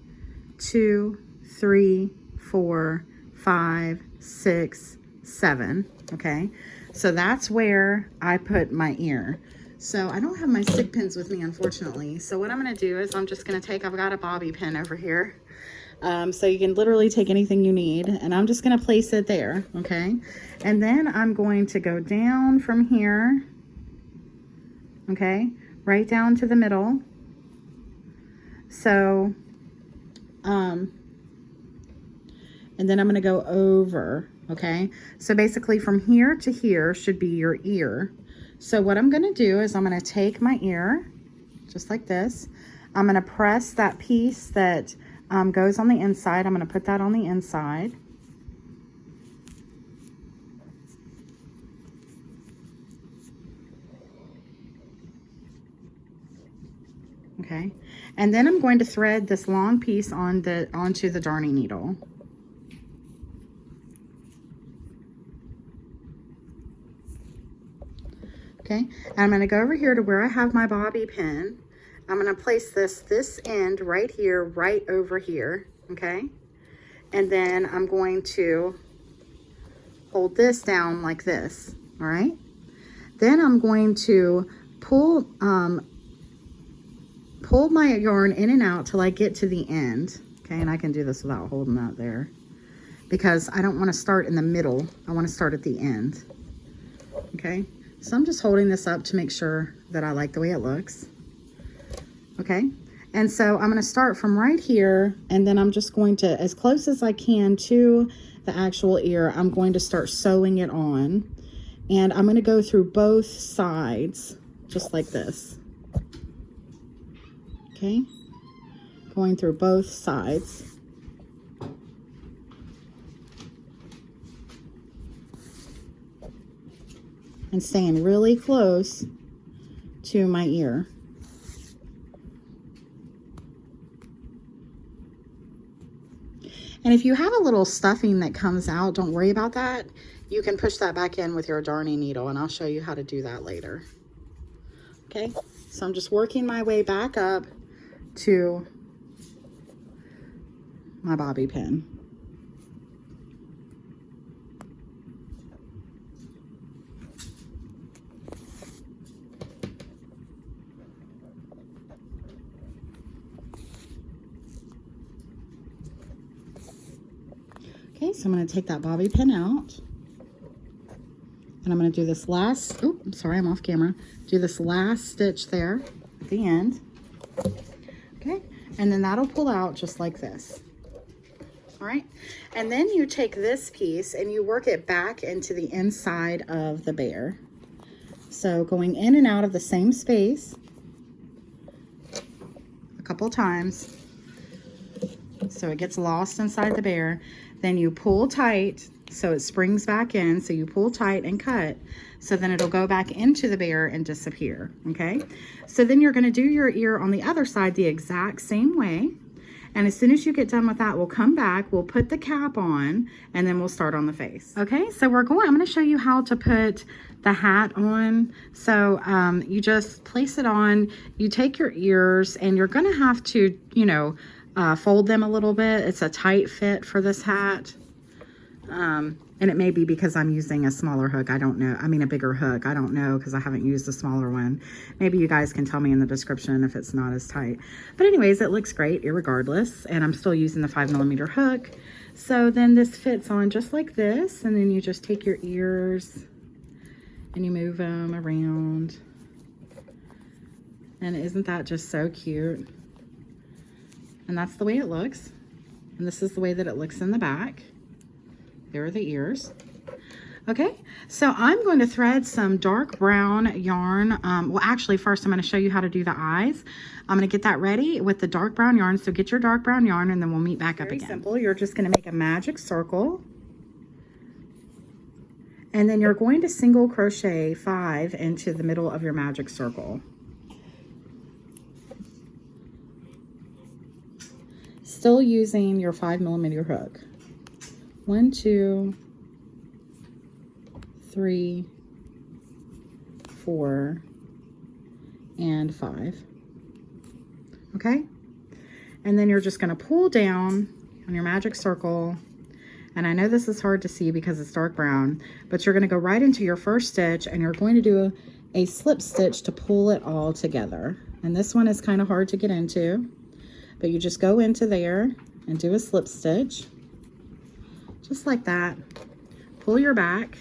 2, 3, 4, 5, 6, 7. Okay. So that's where I put my ear. So I don't have my stick pins with me, unfortunately. So what I'm going to do is I'm just going to take, I've got a bobby pin over here. So you can literally take anything you need, and I'm just going to place it there. Okay. And then I'm going to go down from here. Okay. Right down to the middle. So, and then I'm going to go over. Okay, so basically from here to here should be your ear. So what I'm going to do is I'm going to take my ear just like this. I'm going to press that piece that goes on the inside. I'm going to put that on the inside. Okay, and then I'm going to thread this long piece onto the darning needle. Okay, and I'm going to go over here to where I have my bobby pin. I'm going to place this end right here, right over here, okay? And then I'm going to hold this down like this, all right? Then I'm going to pull my yarn in and out till I get to the end, okay? And I can do this without holding that there because I don't want to start in the middle. I want to start at the end, okay? So I'm just holding this up to make sure that I like the way it looks. Okay, and so I'm going to start from right here, and then I'm just going to, as close as I can to the actual ear, I'm going to start sewing it on. And I'm going to go through both sides, just like this. Okay, going through both sides. And staying really close to my ear. And if you have a little stuffing that comes out, don't worry about that. you can push that back in with your darning needle, and I'll show you how to do that later. Okay, so I'm just working my way back up to my bobby pin. Okay, so I'm going to take that bobby pin out, and I'm going to do this last, oh, I'm sorry, I'm off camera, do this last stitch there at the end. Okay, and then that'll pull out just like this. All right, and then you take this piece and you work it back into the inside of the bear. So going in and out of the same space a couple times so it gets lost inside the bear. Then you pull tight so it springs back in. So you pull tight and cut, so then it'll go back into the bear and disappear. Okay, so then you're going to do your ear on the other side the exact same way. And as soon as you get done with that, we'll come back, we'll put the cap on, and then we'll start on the face. Okay, so I'm going to show you how to put the hat on. So you just place it on, you take your ears, and you're going to have to, you know, fold them a little bit. It's a tight fit for this hat. And it may be because I'm using a smaller hook. I don't know. I mean, a bigger hook. I don't know because I haven't used a smaller one. Maybe you guys can tell me in the description if it's not as tight. But anyways, it looks great irregardless. And I'm still using the 5mm hook. So then this fits on just like this. And then you just take your ears and you move them around. And isn't that just so cute? And that's the way it looks. And this is the way that it looks in the back. There are the ears. Okay, so I'm going to thread some dark brown yarn. Well, actually, first I'm going to show you how to do the eyes. I'm going to get that ready with the dark brown yarn. So get your dark brown yarn and then we'll meet back up again. Very simple. You're just going to make a magic circle. And then you're going to single crochet 5 into the middle of your magic circle. Still using your 5mm hook. 1, 2, 3, 4, and 5. Okay? And then you're just going to pull down on your magic circle. And I know this is hard to see because it's dark brown, but you're going to go right into your first stitch and you're going to do a slip stitch to pull it all together. And this one is kind of hard to get into, but you just go into there and do a slip stitch. Just like that. Pull your back,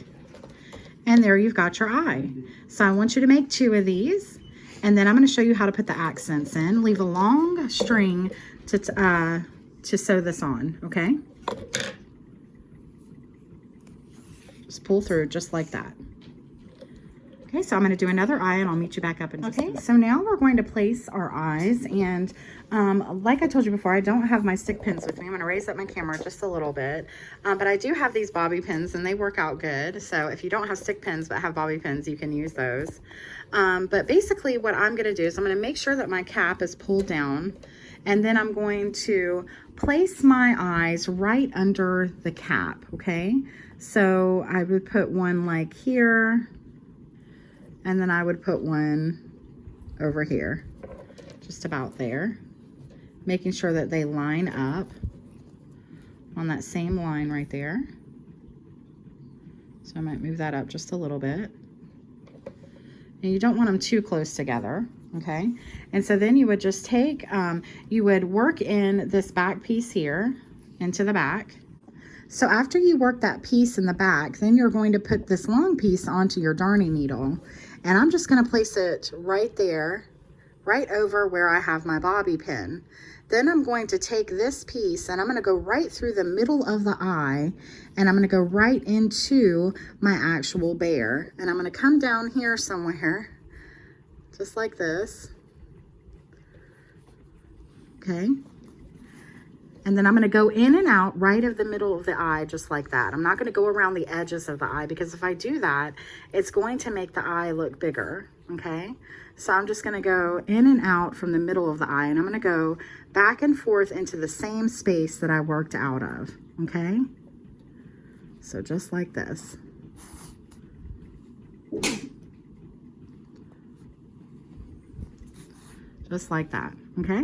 and there you've got your eye. So I want you to make 2 of these, and then I'm going to show you how to put the accents in. Leave a long string to sew this on, okay? Just pull through just like that. Okay, so I'm going to do another eye, and I'll meet you back up in just a minute. So now we're going to place our eyes, and like I told you before, I don't have my stick pins with me. I'm going to raise up my camera just a little bit, but I do have these bobby pins, and they work out good. So if you don't have stick pins but have bobby pins, you can use those. But basically what I'm going to do is I'm going to make sure that my cap is pulled down, and then I'm going to place my eyes right under the cap, okay? So I would put one like here, and then I would put one over here, just about there, making sure that they line up on that same line right there. So I might move that up just a little bit. And you don't want them too close together, okay? And so then you would just take, you would work in this back piece here into the back. So after you work that piece in the back, then you're going to put this long piece onto your darning needle. And I'm just going to place it right there, right over where I have my bobby pin. Then I'm going to take this piece and I'm going to go right through the middle of the eye, and I'm going to go right into my actual bear. And I'm going to come down here somewhere, just like this. Okay. And then I'm going to go in and out right of the middle of the eye, just like that. I'm not going to go around the edges of the eye, because if I do that, it's going to make the eye look bigger, okay? So I'm just going to go in and out from the middle of the eye, and I'm going to go back and forth into the same space that I worked out of, okay? So just like this. just like that, okay?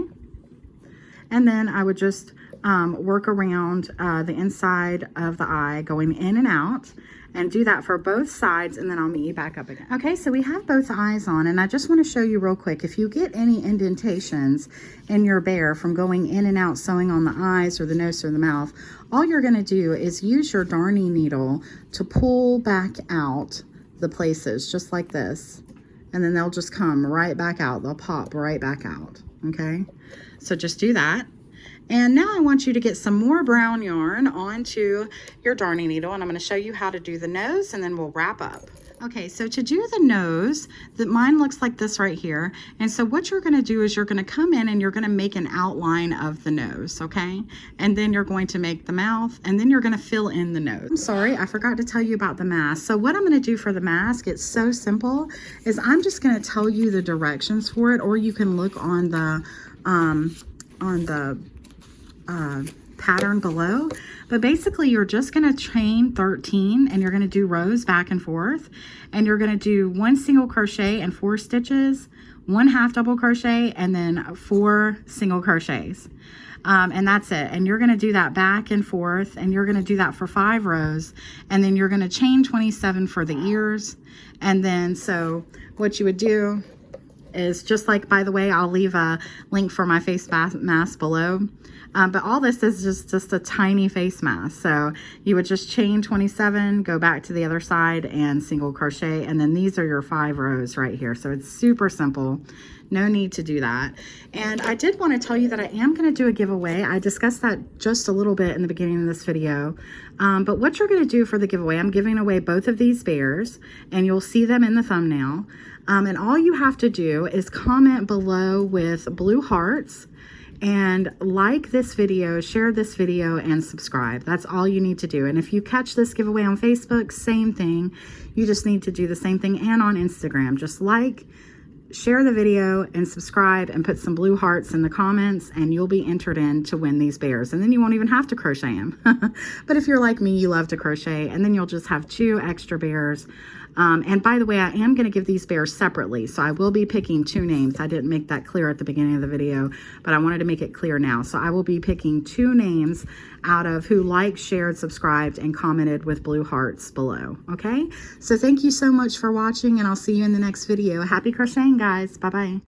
And then I would just work around the inside of the eye, going in and out, and do that for both sides, and then I'll meet you back up again. Okay, so we have both eyes on, and I just want to show you real quick, if you get any indentations in your bear from going in and out sewing on the eyes or the nose or the mouth, all you're going to do is use your darning needle to pull back out the places, just like this, and then they'll just come right back out. They'll pop right back out, okay? So just do that. And now I want you to get some more brown yarn onto your darning needle, and I'm going to show you how to do the nose, and then we'll wrap up. Okay, so to do the nose, mine looks like this right here. And so what you're going to do is you're going to come in and you're going to make an outline of the nose, okay? And then you're going to make the mouth, and then you're going to fill in the nose. I'm sorry, I forgot to tell you about the mask. So what I'm going to do for the mask, it's so simple, is I'm just going to tell you the directions for it, or you can look on the pattern below. But basically you're just going to chain 13, and you're going to do rows back and forth, and you're going to do 1 single crochet and 4 stitches, 1 half double crochet, and then 4 single crochets, and that's it. And you're going to do that back and forth, and you're going to do that for 5 rows, and then you're going to chain 27 for the ears. And then so what you would do is, just like, by the way, I'll leave a link for my face mask below. But all this is just a tiny face mask. So you would just chain 27, go back to the other side and single crochet. And then these are your 5 rows right here. So it's super simple. No need to do that. And I did want to tell you that I am going to do a giveaway. I discussed that just a little bit in the beginning of this video. But what you're going to do for the giveaway, I'm giving away both of these bears, and you'll see them in the thumbnail. And all you have to do is comment below with blue hearts, and like this video, share this video, and subscribe. That's all you need to do. And if you catch this giveaway on Facebook, same thing. You just need to do the same thing. And on Instagram, just like, share the video, and subscribe, and put some blue hearts in the comments, and you'll be entered in to win these bears. And then you won't even have to crochet them. But if you're like me, you love to crochet, and then you'll just have 2 extra bears. And by the way, I am going to give these bears separately, so I will be picking 2 names. I didn't make that clear at the beginning of the video, but I wanted to make it clear now. So I will be picking 2 names out of who liked, shared, subscribed, and commented with blue hearts below. Okay, so thank you so much for watching, and I'll see you in the next video. Happy crocheting, guys. Bye bye.